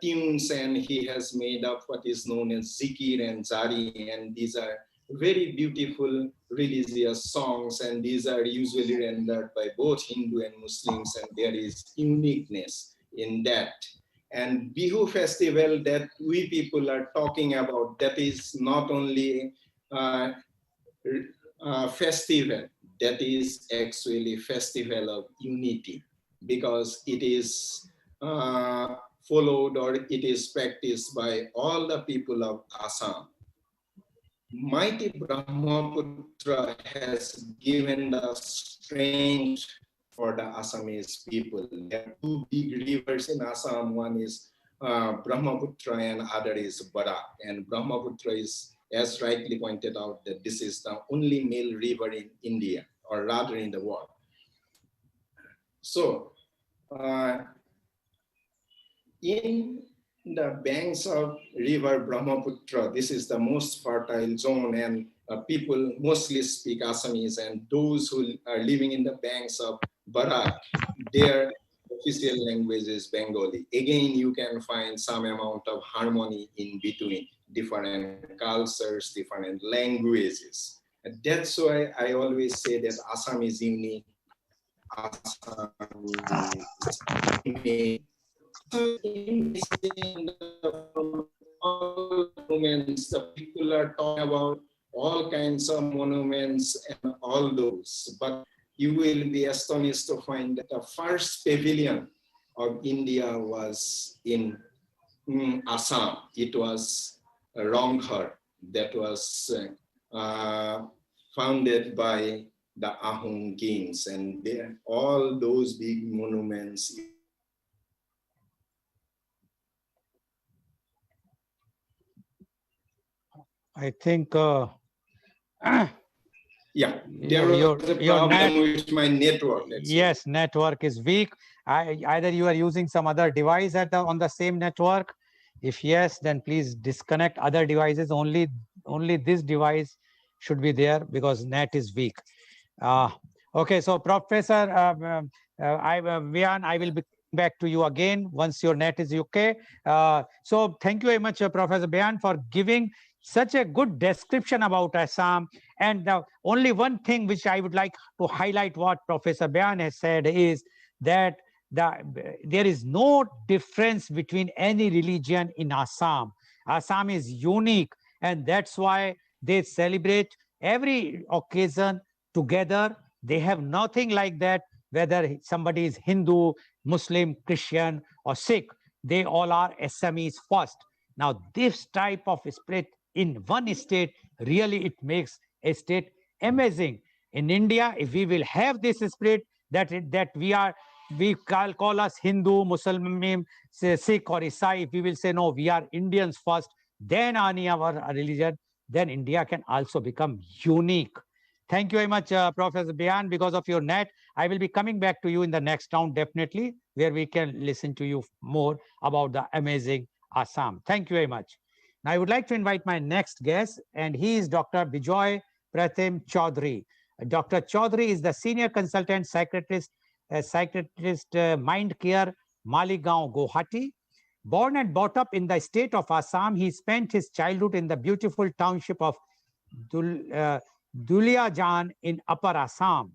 tunes, and he has made up what is known as zikir and jari, and these are very beautiful religious songs, and these are usually rendered by both Hindu and Muslims, and there is uniqueness in that. And Bihu festival that we people are talking about, that is not only festival, that is actually festival of unity, because it is followed or it is practiced by all the people of Assam. Mighty Brahmaputra has given the strength for the Assamese people. There are two big rivers in Assam. One is Brahmaputra and other is Barak. And Brahmaputra is, as rightly pointed out, that this is the only male river in India, or rather in the world. So, in the banks of river Brahmaputra, this is the most fertile zone, and people mostly speak Assamese, and those who are living in the banks of Barak, their official language is Bengali. Again, you can find some amount of harmony in between different cultures, different languages. And that's why I always say that Assam is unique. Assam is unique. So in all monuments, the people are talking about all kinds of monuments and all those, but you will be astonished to find that the first pavilion of India was in Assam. It was Ronghar, that was founded by the Ahom kings, and all those big monuments. I think yeah, there was a problem with my network. Yes, network is weak. Either you are using some other device on the same network. If yes, then please disconnect other devices. Only this device should be there because net is weak. Okay, so Professor Vian, I will be back to you again once your net is okay. So thank you very much, Professor Bian, for giving such a good description about Assam. And only one thing which I would like to highlight what Professor Bian has said is that there is no difference between any religion in Assam. Assam is unique, and that's why they celebrate every occasion together. They have nothing like that, whether somebody is Hindu, Muslim, Christian, or Sikh. They all are Assamese first. Now, this type of spirit in one state, really it makes a state amazing. In India, if we will have this spirit that we call us Hindu, Muslim, Sikh or Isai, if we will say no, we are Indians first, then any our religion, then India can also become unique. Thank you very much, Professor Bian. Because of your net, I will be coming back to you in the next round, definitely, where we can listen to you more about the amazing Assam. Thank you very much. Now, I would like to invite my next guest, and he is Dr. Bijoy Pratim Chaudhary. Dr. Chaudhary is the Senior Consultant Psychiatrist, Mind Care, Maligaon, Guwahati. Born and brought up in the state of Assam, he spent his childhood in the beautiful township of Duliajan in Upper Assam,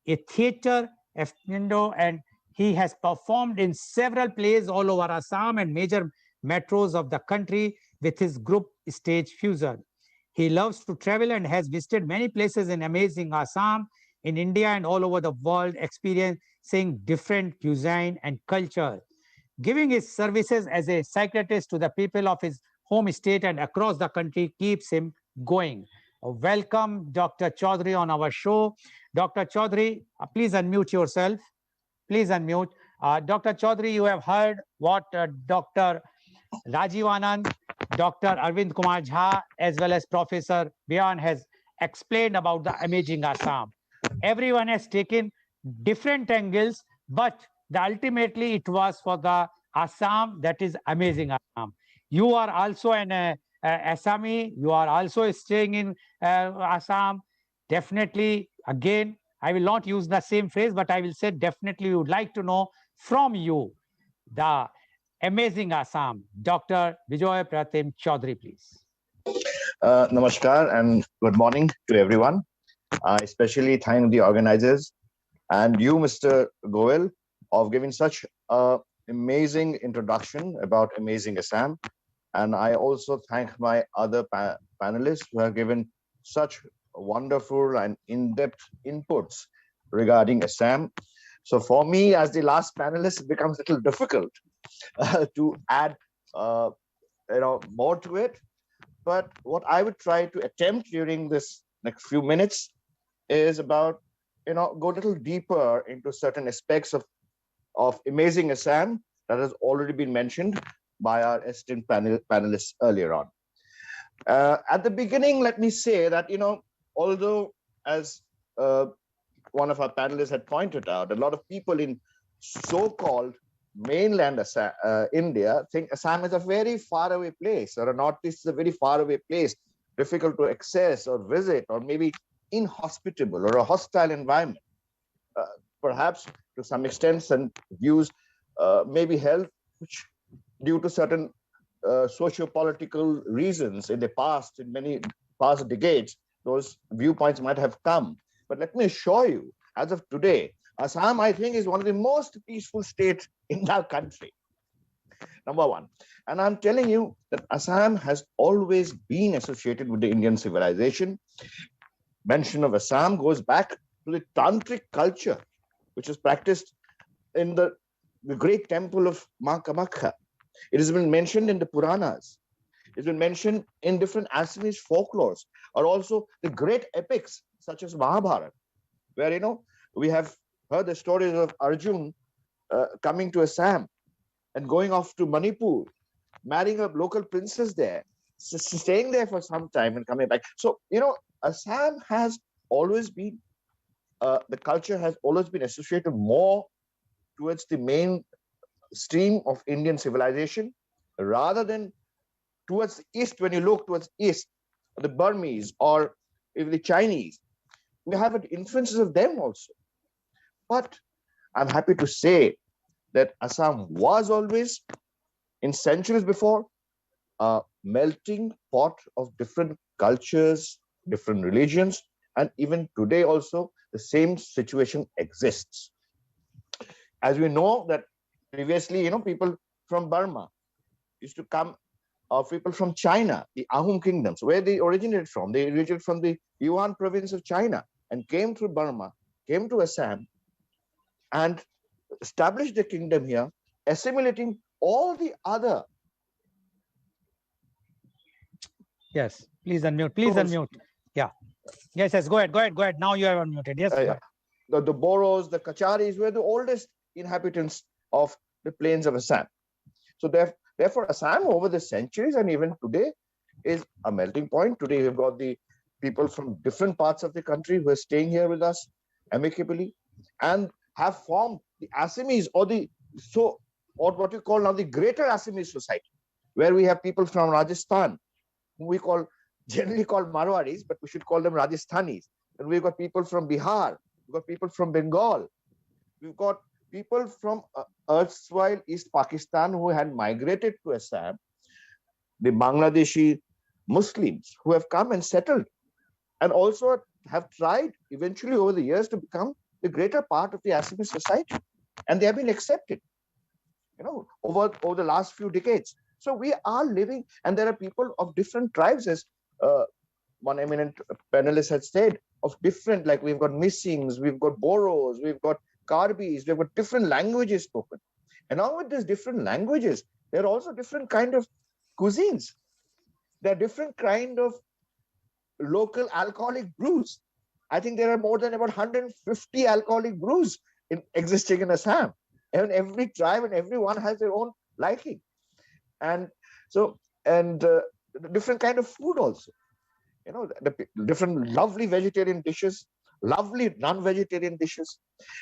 a theatre aficionado, and he has performed in several plays all over Assam and major metros of the country with his group stage fusion. He loves to travel and has visited many places in amazing Assam, in India and all over the world, experiencing different cuisine and culture. Giving his services as a psychiatrist to the people of his home state and across the country keeps him going. Welcome, Dr. Chaudhary, on our show. Dr. Chaudhary, please unmute yourself. Please unmute. Dr. Chaudhary, you have heard what Dr. Rajiv Anand, Dr. Arvind Kumar Jha, as well as Professor Bian has explained about the amazing Assam. Everyone has taken different angles, but ultimately it was for the Assam that is amazing Assam. You are also an Assami. You are also staying in Assam. Definitely, again, I will not use the same phrase, but I will say definitely we would like to know from you the amazing Assam. Dr. Bijoy Pratim Chaudhary, please. Namaskar and good morning to everyone. I especially thank the organizers and you, Mr. Goel, of giving such an amazing introduction about amazing Assam. And I also thank my other panelists who have given such wonderful and in-depth inputs regarding Assam. So for me, as the last panelist, it becomes a little difficult to add more to it. But what I would try to attempt during this next few minutes is about go a little deeper into certain aspects of amazing Assam that has already been mentioned by our esteemed panelists earlier on. At the beginning, let me say that although as one of our panelists had pointed out, a lot of people in so-called mainland Assam, India think Assam is a very faraway place, or a Northeast is a very faraway place, difficult to access or visit, or maybe inhospitable or a hostile environment. Perhaps to some extent, some views may be held, which due to certain socio-political reasons in the past, in many past decades, those viewpoints might have come. But let me assure you, as of today, Assam, I think, is one of the most peaceful states in our country. Number one. And I'm telling you that Assam has always been associated with the Indian civilization. Mention of Assam goes back to the tantric culture, which is practiced in the great temple of Ma Kamakya. It has been mentioned in the Puranas. It's been mentioned in different Assamese folklores, or also the great epics such as Mahabharata, where we have heard the stories of Arjun coming to Assam and going off to Manipur, marrying a local princess there, staying there for some time and coming back. So Assam has always been the culture has always been associated more towards the main stream of Indian civilization rather than towards the east. When you look towards east, the Burmese or even the Chinese, we have influences of them also. But I'm happy to say that Assam was always, in centuries before, a melting pot of different cultures, different religions, and even today also the same situation exists. As we know that previously, people from Burma used to come, or people from China, the Ahom kingdoms, where they originated from. They originated from the Yuan province of China and came through Burma, came to Assam, and established the kingdom here, assimilating all the other. Yes, please unmute. Please unmute. Yeah. Yes. Go ahead. Now you are unmuted. Yes. Yeah. The Boros, the Kacharis were the oldest inhabitants of the plains of Assam. So therefore, Assam over the centuries and even today is a melting point. Today we've got the people from different parts of the country who are staying here with us amicably and have formed the Assamese or what we call now the Greater Assamese Society, where we have people from Rajasthan, who we generally call Marwaris, but we should call them Rajasthanis. And we've got people from Bihar, we've got people from Bengal, we've got people from erstwhile East Pakistan who had migrated to Assam, the Bangladeshi Muslims who have come and settled and also have tried eventually over the years to become the greater part of the Assamese society. And they have been accepted, over the last few decades. So we are living, and there are people of different tribes, as one eminent panelist had said, of different, like we've got Missings, we've got Boros, we've got Karbis, we've got different languages spoken. Along with these different languages, there are also different kind of cuisines. There are different kind of local alcoholic brews. I think there are more than about 150 alcoholic brews existing in Assam. And every tribe and everyone has their own liking. And so, different kind of food also. The different lovely vegetarian dishes, lovely non-vegetarian dishes.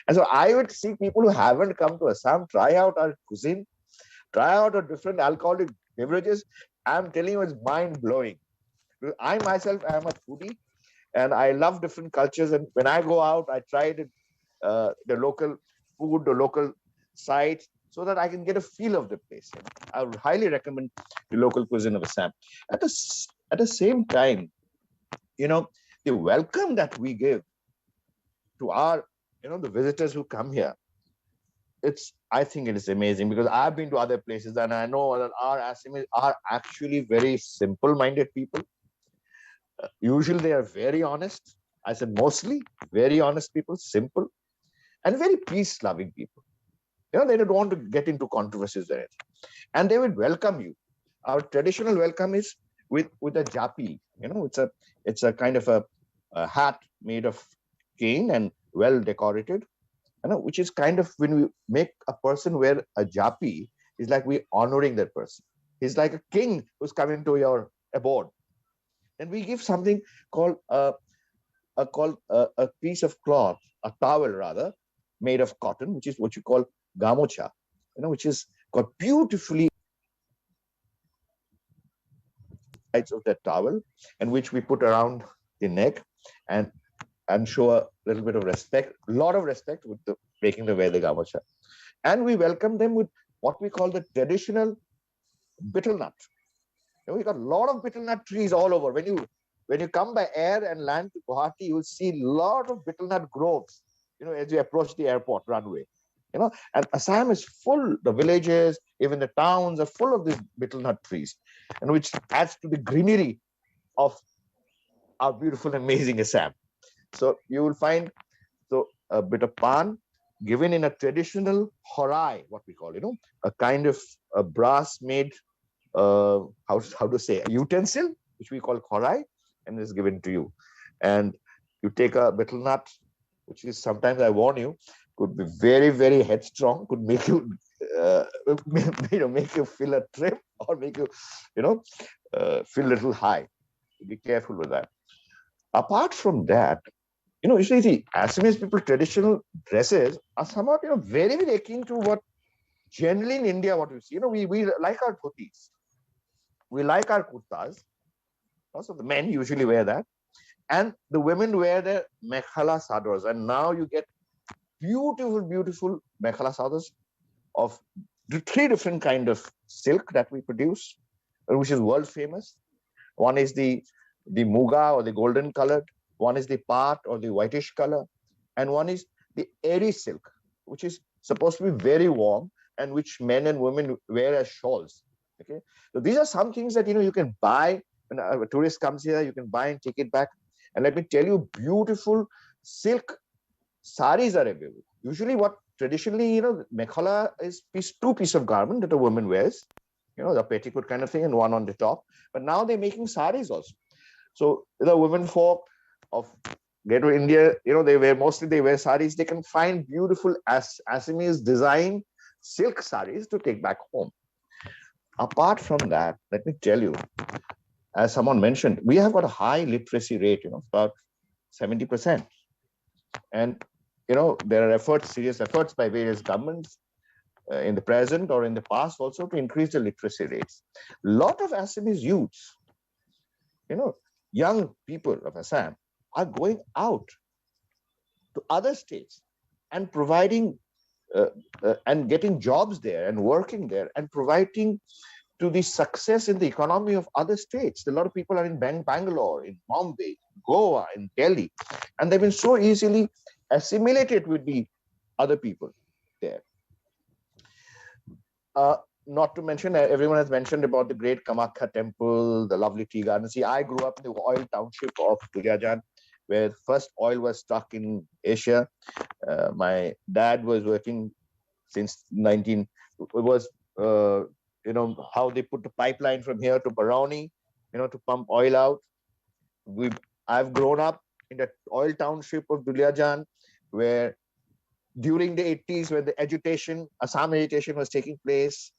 And so I would see people who haven't come to Assam try out our cuisine, try out our different alcoholic beverages. I'm telling you, it's mind-blowing. I myself am a foodie and I love different cultures. And when I go out, I try the local food, the local sites, so that I can get a feel of the place. I would highly recommend the local cuisine of Assam. At the same time, the welcome that we give to our, the visitors who come here, I think it is amazing, because I've been to other places and I know that our Assamese are actually very simple-minded people. Usually they are very honest. I said mostly very honest people, simple, and very peace-loving people. They don't want to get into controversies or anything. And they would welcome you. Our traditional welcome is with a japi. It's a kind of a hat made of cane and well decorated. Which is kind of, when we make a person wear a japi, is like we honoring that person. He's like a king who's coming to your abode. And we give something called a piece of cloth, a towel rather, made of cotton, which is what you call gamocha, which is got beautifully sides of that towel, and which we put around the neck and show a little bit of respect, a lot of respect with making them wear the gamocha. And we welcome them with what we call the traditional betel nut. We got a lot of betel nut trees all over. When you come by air and land to Guwahati, you will see a lot of betel nut groves, as you approach the airport runway. And Assam is full, the villages, even the towns are full of these betel nut trees, and which adds to the greenery of our beautiful, amazing Assam. So you will find a bit of pan given in a traditional horai, what we call, a kind of a brass made, how to say, a utensil, which we call horai, and is given to you. And you take a betel nut, which is, sometimes I warn you, could be very, very headstrong, could make you, make you feel a trip, or make you, feel a little high. Be careful with that. Apart from that, you see, the Assamese people traditional dresses are somewhat, very, very akin to what generally in India, what we see. We like our dhotis, we like our kurtas. Also, the men usually wear that, and the women wear their mekhala sadars. And now you get beautiful, beautiful mekhala sadars of 3 different kind of silk that we produce, which is world famous. One is the muga, or the golden colored. One is the part, or the whitish color, and one is the airy silk, which is supposed to be very warm, and which men and women wear as shawls. Okay, so these are some things that you can buy when a tourist comes here. You can buy and take it back. And let me tell you, beautiful silk saris are available. Usually, what traditionally, mekhala is 2 pieces of garment that a woman wears, the petticoat kind of thing, and one on the top. But now they're making saris also. So the women folk of Greater India, they wear saris. They can find beautiful Assamese design silk saris to take back home. Apart from that, let me tell you, as someone mentioned, we have got a high literacy rate, about 70%. And, there are serious efforts by various governments in the present or in the past also to increase the literacy rates. A lot of Assamese youths, young people of Assam, are going out to other states and providing and getting jobs there and working there and providing to the success in the economy of other states. A lot of people are in Bangalore, in Bombay, Goa, in Delhi, and they've been so easily assimilated with the other people there. Not to mention, everyone has mentioned about the great Kamakya temple, the lovely tea garden. See, I grew up in the oil township of Duliajan, where first oil was struck in Asia. My dad was working since how they put the pipeline from here to Barauni, to pump oil out. I've grown up in the oil township of Duliajan, where during the 80s, when the agitation, Assam agitation was taking place,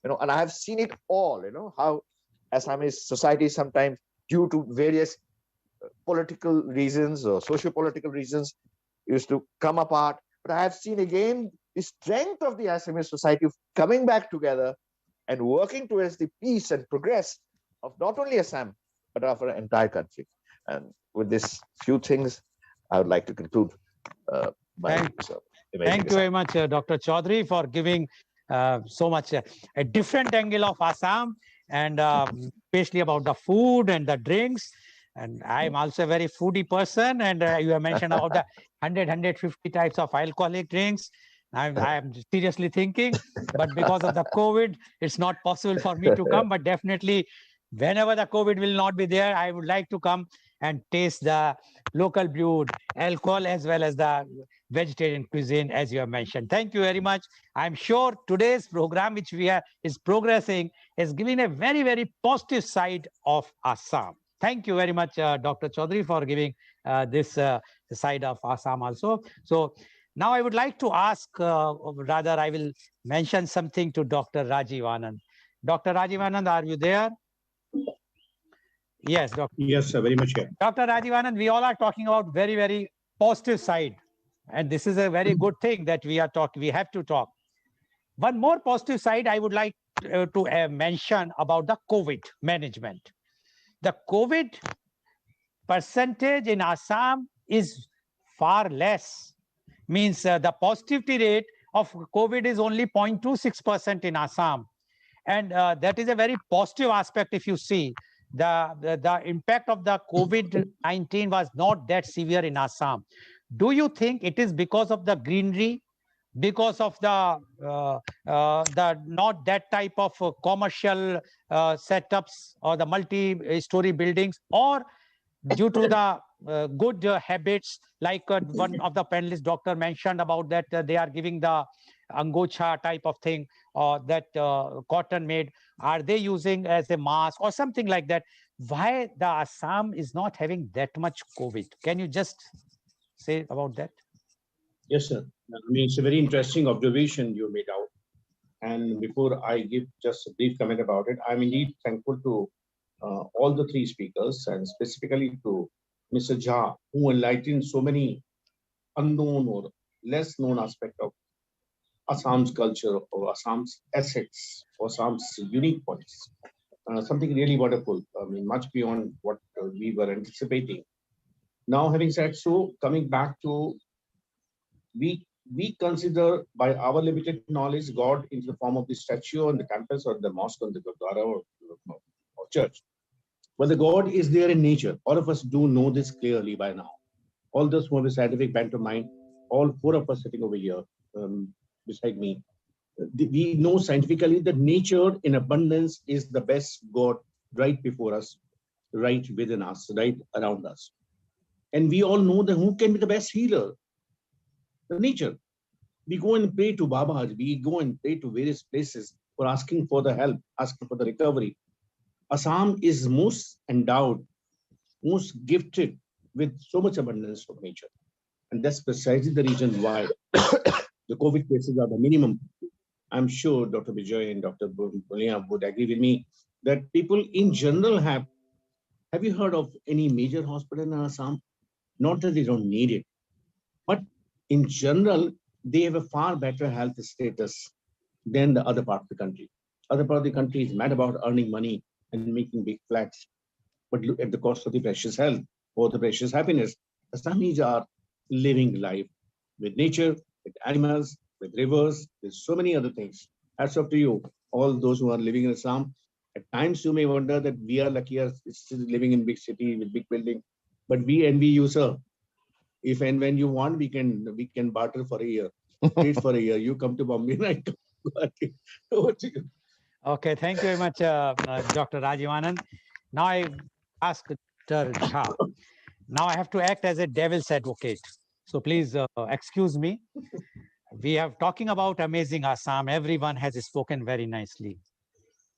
and I have seen it all, how Assamese society sometimes, due to various political reasons or socio-political reasons, used to come apart. But I have seen again the strength of the Assamese society coming back together and working towards the peace and progress of not only Assam, but of our entire country. And with this few things, I would like to conclude Thank you very much, Dr. Chaudhary, for giving so much a different angle of Assam, and especially about the food and the drinks. And I'm also a very foodie person, and you have mentioned about the 150 types of alcoholic drinks. I'm seriously thinking, but because of the COVID, it's not possible for me to come. But definitely, whenever the COVID will not be there, I would like to come and taste the local brewed alcohol as well as the vegetarian cuisine, as you have mentioned. Thank you very much. I'm sure today's program, which is progressing, is giving a very, very positive side of Assam. Thank you very much, Dr. Chaudhary, for giving this side of Assam also. So now I would like to ask, rather I will mention something to Dr. Rajiv Anand. Dr. Rajiv Anand, are you there? Yes, Doctor. Yes, sir, very much here. Dr. Rajiv Anand, we all are talking about very, very positive side. And this is a very good thing that we have to talk. One more positive side I would like to mention about the COVID management. The COVID percentage in Assam is far less. Means the positivity rate of COVID is only 0.26% in Assam. And that is a very positive aspect if you see. The impact of the COVID-19 was not that severe in Assam. Do you think it is because of the greenery, because of the not that type of commercial setups or the multi-story buildings, or due to the good habits, like one of the panelists, doctor, mentioned about that they are giving the angocha type of thing, or that cotton made, are they using as a mask or something like that? Why the Assam is not having that much COVID? Can you just say about that? Yes, sir. I mean, it's a very interesting observation you made out. And before I give just a brief comment about it, I'm indeed thankful to all the three speakers, and specifically to Mr. Jha, who enlightened so many unknown or less known aspects of Assam's culture, or Assam's assets, or Assam's unique points. Something really wonderful. I mean, much beyond what we were anticipating. Now, having said so, coming back to, we consider by our limited knowledge God in the form of the statue on the campus, or the mosque, on the gurdwara, or church. But the God is there in nature. All of us do know this clearly by now. All those who have a scientific bent of mind, all four of us sitting over here beside me, we know scientifically that nature in abundance is the best God right before us, right within us, right around us. And we all know that who can be the best healer? The nature. We go and pray to Babas, we go and pray to various places for asking for the help, asking for the recovery. Assam is most endowed, most gifted with so much abundance of nature. And that's precisely the reason why the COVID cases are the minimum. I'm sure Dr. Vijay and Dr. Bulia would agree with me that people in general have you heard of any major hospital in Assam? Not that they don't need it, but in general, they have a far better health status than the other part of the country. Other part of the country is mad about earning money and making big flats, but look at the cost of the precious health or the precious happiness. Assamese are living life with nature, with animals, with rivers, with so many other things. Hats off to you, all those who are living in Assam. At times you may wonder that we are luckier still living in big city with big building, but we envy you, sir. If and when you want, we can barter for a year, trade for a year. You come to Bombay and I come to Guwahati. Over to you. Okay, thank you very much, Dr. Rajiv Anand. Now I ask Dr. Jha. Now I have to act as a devil's advocate. So please excuse me. We are talking about amazing Assam. Everyone has spoken very nicely.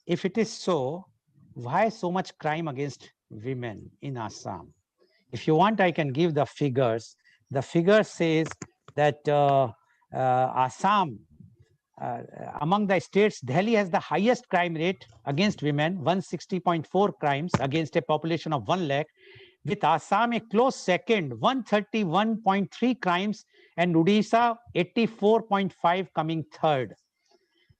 If it is so, why so much crime against women in Assam? If you want, I can give the figures. The figure says that Assam, among the states, Delhi has the highest crime rate against women, 160.4 crimes against a population of 1 lakh, with Assam a close second, 131.3 crimes, and Odisha 84.5 coming third.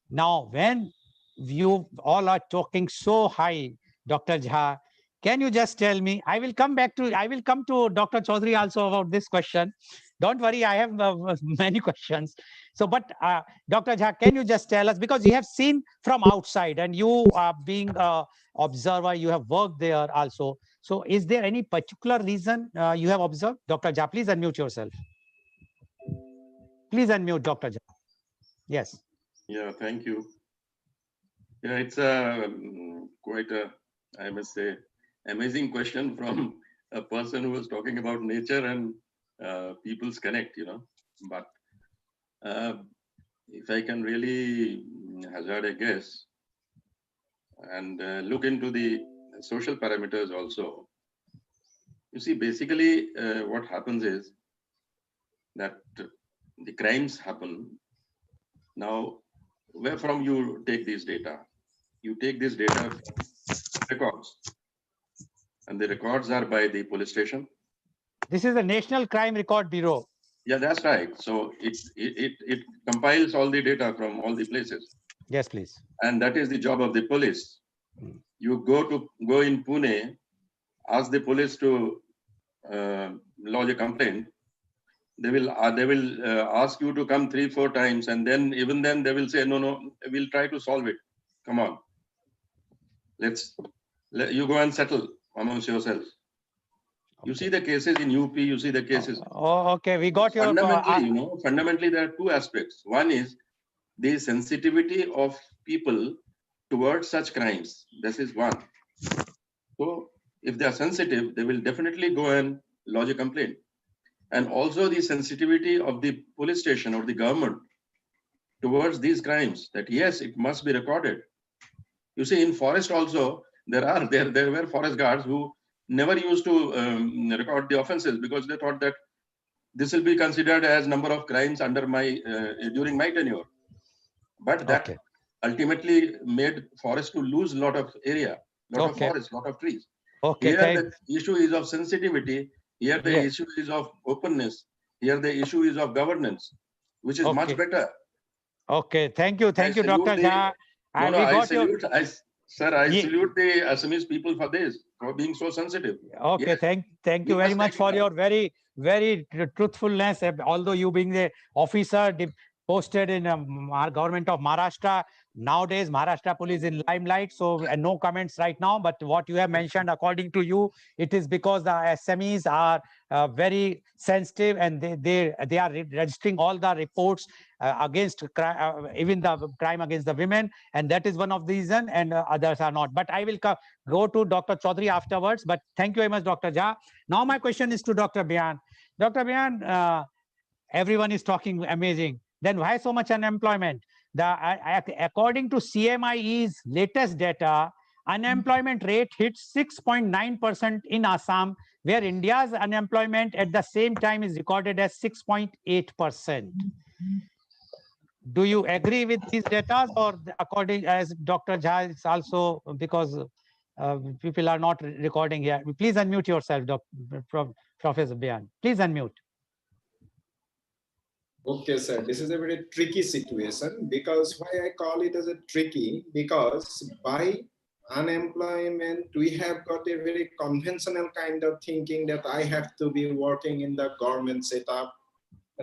Now, when you all are talking so high, Dr. Jha, can you just tell me? I will come to Dr. Chaudhary also about this question. Don't worry, I have many questions. So, but Dr. Jha, can you just tell us, because you have seen from outside and you are being an observer, you have worked there also. So is there any particular reason you have observed? Dr. Jha, please unmute yourself. Please unmute, Dr. Jha. Yes. Yeah, thank you. Yeah, it's quite a, I must say, amazing question from a person who was talking about nature and people's connect, But if I can really hazard a guess and look into the social parameters also, you see, basically what happens is that the crimes happen. Now, where from you take these data? You take this data from records, and the records are by the police station. This is the National Crime Record Bureau. Yeah, that's right. So it compiles all the data from all the places. Yes, please. And that is the job of the police. You go in Pune, ask the police to lodge a complaint. They will ask you to come 3-4 times, and then even then they will say, no, we'll try to solve it. Come on, you go and settle amongst yourselves. You see the cases in UP, you see the cases. Oh, okay. We got your... Fundamentally, there are two aspects. One is the sensitivity of people towards such crimes. This is one. So if they are sensitive, they will definitely go and lodge a complaint. And also the sensitivity of the police station or the government towards these crimes, that yes, it must be recorded. You see, in forest also, there were forest guards who never used to record the offenses because they thought that this will be considered as number of crimes under during my tenure. But that ultimately made forest to lose a lot of area, lot of forest, lot of trees. Okay. Here the issue is of sensitivity. Here the issue is of openness. Here the issue is of governance, which is much better. Okay. Thank you, Dr. Jha. I salute the Assamese people for this, for being so sensitive. Okay, yes. Thank you very much for your very, very truthfulness. Although you being the officer posted in our government of Maharashtra, nowadays Maharashtra police in limelight, so no comments right now. But what you have mentioned, according to you, it is because the SMEs are very sensitive, and they are registering all the reports against even the crime against the women, and that is one of the reasons, and others are not. But I will go to Dr. Chaudhary afterwards. But thank you very much, Dr. Jha. Now my question is to Dr. Byan. Dr. Byan, everyone is talking amazing. Then why so much unemployment? According to CMIE's latest data, unemployment rate hit 6.9% in Assam, where India's unemployment at the same time is recorded as 6.8%. Do you agree with these data, or according as Dr. Jha, it's also because people are not recording here? Please unmute yourself, Professor Byan. Please unmute. Okay, sir. This is a very tricky situation. Because why I call it as a tricky? Because by unemployment, we have got a very conventional kind of thinking that I have to be working in the government setup,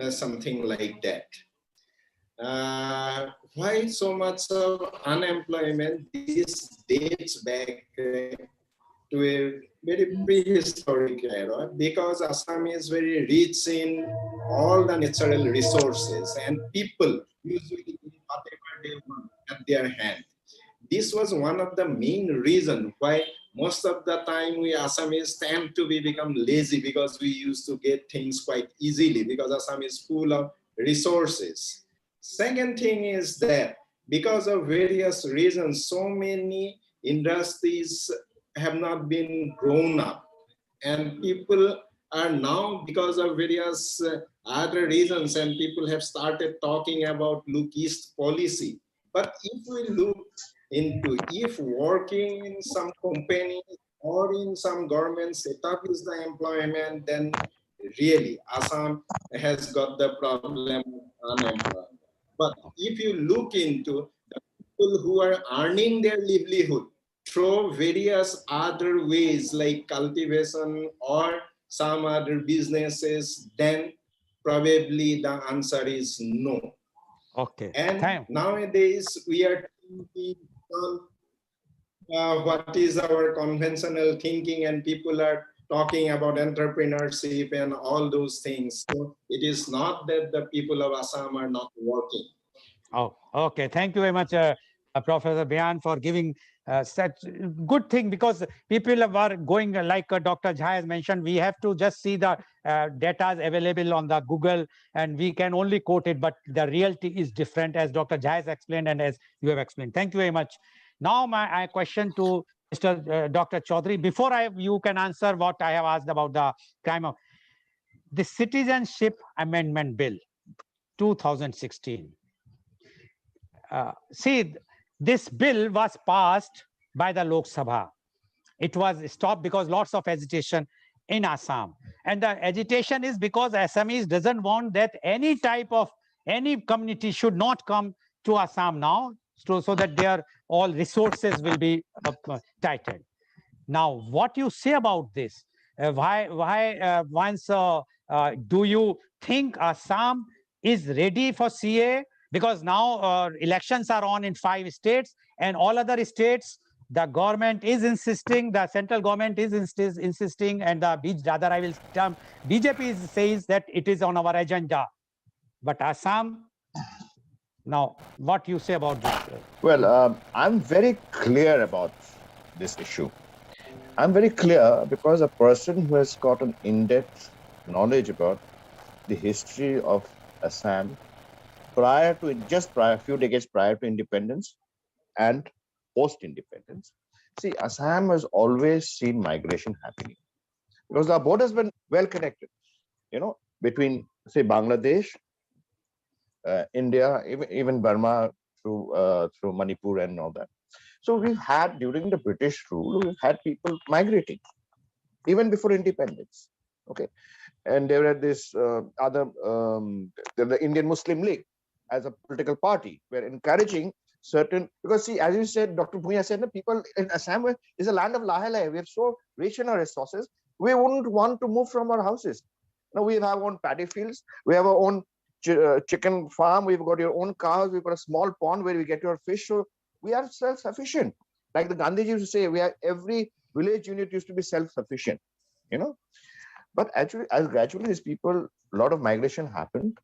something like that. Why so much of unemployment? This dates back to a very prehistoric era, because Assam is very rich in all the natural resources, and people usually whatever they want at their hand. This was one of the main reasons why most of the time we Assamese tend to become lazy, because we used to get things quite easily, because Assam is full of resources. Second thing is that because of various reasons, so many industries have not been grown up, and people are now, because of various other reasons, and people have started talking about look east policy. But if we look into if working in some company or in some government setup is the employment, then really Assam has got the problem of unemployment. But if you look into the people who are earning their livelihood through various other ways like cultivation or some other businesses, then probably the answer is no. Okay. And nowadays we are thinking what is our conventional thinking, and people are talking about entrepreneurship and all those things. So it is not that the people of Assam are not working. Oh, okay. Thank you very much, Professor Byan, for giving such good thing, because people are going, like Dr. Jha has mentioned, we have to just see the data available on the Google, and we can only quote it, but the reality is different, as Dr. Jha has explained and as you have explained. Thank you very much. Now my question to Mr. Dr. Chaudhary, before you can answer what I have asked about the crime of the Citizenship Amendment Bill 2016. See, this bill was passed by the Lok Sabha. It was stopped because lots of agitation in Assam. And the agitation is because Assamese doesn't want that any community should not come to Assam now, so that their all resources will be tightened. Now, what you say about this? Do you think Assam is ready for CA? Because now elections are on in 5 states, and all other states, the government is insisting, the central government is insisting, and the BJP says that it is on our agenda. But Assam, now, what you say about this? Well, I'm very clear about this issue. I'm very clear because a person who has got an in-depth knowledge about the history of Assam a few decades prior to independence and post-independence. See, Assam has always seen migration happening because our borders have been well connected, between, say, Bangladesh, India, even Burma through Manipur and all that. So we've had, during the British rule, we've had people migrating, even before independence. Okay, and there were this the Indian Muslim League as a political party were encouraging certain, because see, as you said, Dr. Bhuya said, people in Assam is a land of lahalai. We are so rich in our resources, we wouldn't want to move from our houses. Now we have our own paddy fields, we have our own chicken farm, we've got your own cows, we've got a small pond where we get your fish. So we are self-sufficient. Like the Gandhiji used to say, every village unit used to be self-sufficient, But actually, as gradually as people, a lot of migration happened,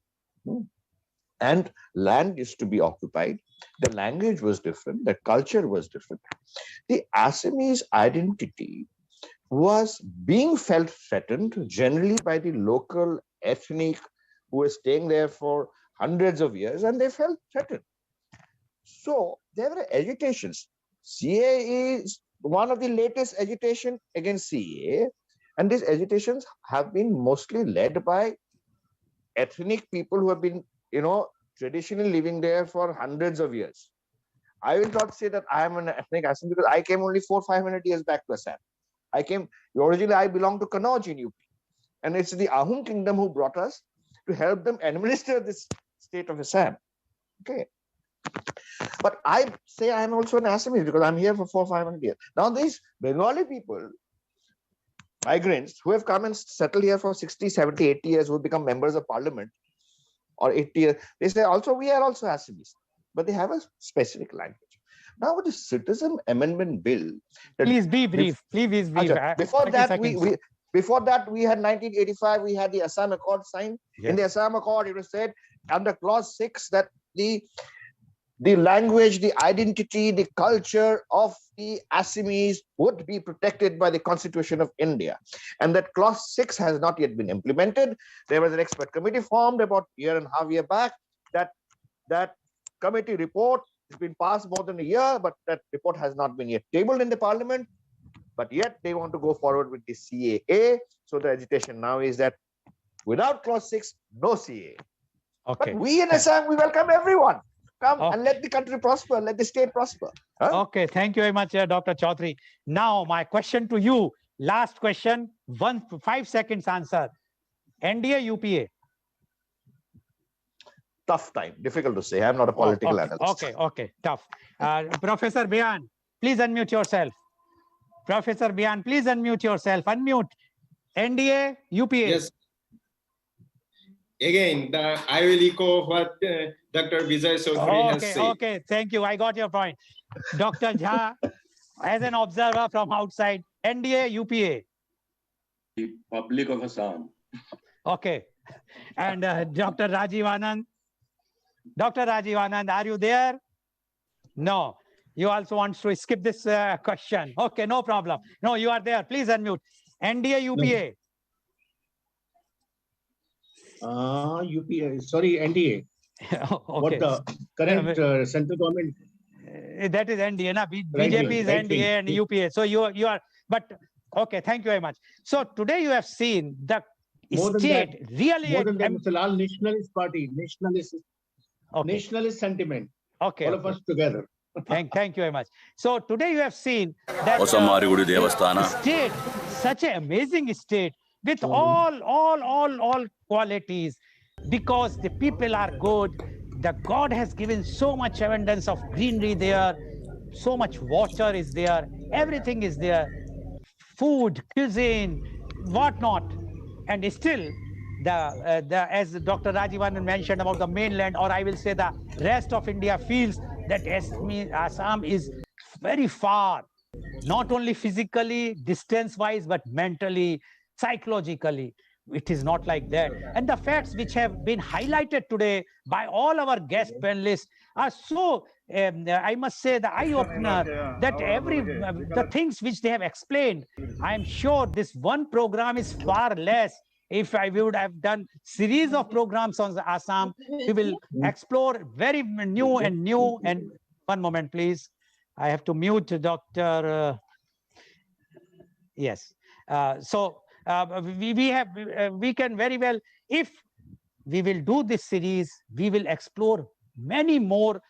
and land used to be occupied, the language was different, the culture was different. The Assamese identity was being felt threatened generally by the local ethnic who were staying there for hundreds of years, and they felt threatened. So there were agitations. CA is one of the latest agitation against CA, and these agitations have been mostly led by ethnic people who have been, traditionally living there for hundreds of years. I will not say that I am an ethnic Assam because I came only 400-500 years back to Assam. Originally I belong to Kannauj in UP, and it's the Ahom kingdom who brought us to help them administer this state of Assam. Okay. But I say I'm also an Assamese because I'm here for 400-500 years. Now these Bengali people, migrants who have come and settled here for 60, 70, 80 years, who have become members of parliament, or 80 years, they say also we are also Assamese, but they have a specific language. Now with the Citizen Amendment Bill, please be brief. Please be brief. Before that, we had 1985. We had the Assam Accord signed. Yes. In the Assam Accord, it was said under Clause 6 that the language, the identity, the culture of the Assamese would be protected by the Constitution of India. And that Clause 6 has not yet been implemented. There was an expert committee formed about a year and a half back. That committee report has been passed more than a year, but that report has not been yet tabled in the parliament. But yet they want to go forward with the CAA. So the agitation now is that without Clause 6, no CAA. Okay. But we in Assam, we welcome everyone. Come and let the country prosper, let the state prosper. Huh? Okay, thank you very much, Dr. Chaudhary. Now, my question to you, last question, 5 seconds answer. NDA, UPA? Tough time, difficult to say. I'm not a political analyst. Okay, tough. Professor Bian, please unmute yourself. Professor Bian, please unmute yourself. Unmute. NDA, UPA? Yes. Again, I will echo what Dr. Vijay Chaudhary has said. Okay, thank you. I got your point. Dr. Jha, as an observer from outside, NDA, UPA? The public of Assam. Okay. And Dr. Rajiv Anand? Dr. Rajiv Anand, are you there? No. You also want to skip this question. Okay, no problem. No, you are there. Please unmute. NDA, UPA. UPA, sorry, NDA. What Okay. the current central government? That is NDA. Na? Right BJP wing, is right NDA wing. and UPA. So you are, but okay, thank you very much. So today you have seen the More than state that, really. more than that, Mr. Lal, nationalist party, Okay. nationalist sentiment. Okay. All of us together. Thank you very much. So today you have seen that state, such an amazing state with all qualities, because the people are good. The God has given so much abundance of greenery there, so much water is there, everything is there, food, cuisine, whatnot, and still the as Dr. Rajivan mentioned about the mainland, or I will say the rest of India, feels that Assam is very far, not only physically, distance-wise, but mentally, psychologically. It is not like that. And the facts which have been highlighted today by all our guest panelists are so, I must say, the eye-opener, that the things which they have explained, I am sure this one program is far less. If we would have done series of programs on the Assam, we will explore very new. And one moment, please. I have to mute Dr. Yes. We can very well, if we will do this series, we will explore many more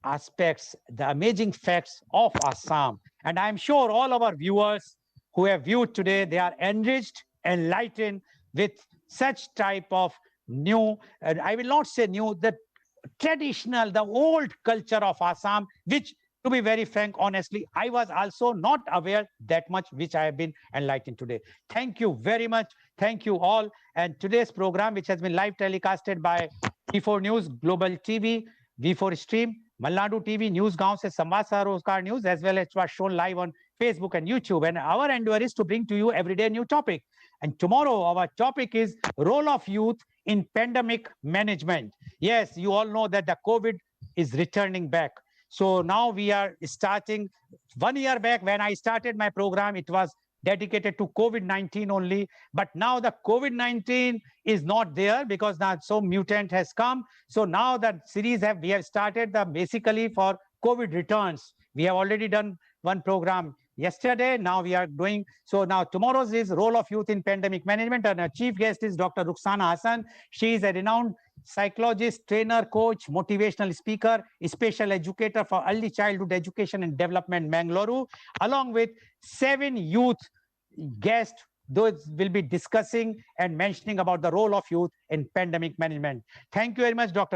aspects, the amazing facts of Assam. And I'm sure all our viewers who have viewed today, they are enriched, enlightened with such type of new, and I will not say new, the traditional, the old culture of Assam, which, to be very frank, honestly, I was also not aware that much, which I have been enlightened today. Thank you very much. Thank you all. And today's program, which has been live telecasted by V4 News, Global TV, V4 Stream, Malnadu TV, News Gaon se Samvad Sarokar News, as well as it was shown live on Facebook and YouTube. And our endeavor is to bring to you everyday new topic. And tomorrow, our topic is role of youth in pandemic management. Yes, you all know that the COVID is returning back. So now we are starting. 1 year back, when I started my program, it was dedicated to COVID-19 only. But now the COVID-19 is not there, because now so mutant has come. So now that series we have started basically for COVID returns. We have already done one program yesterday. Now we are doing, so now tomorrow's is role of youth in pandemic management, and our chief guest is Dr. Rukhsana Hassan. She is a renowned psychologist, trainer, coach, motivational speaker, special educator for early childhood education and development, Mangalore, along with 7 youth guests. Those will be discussing and mentioning about the role of youth in pandemic management. Thank you very much, Dr.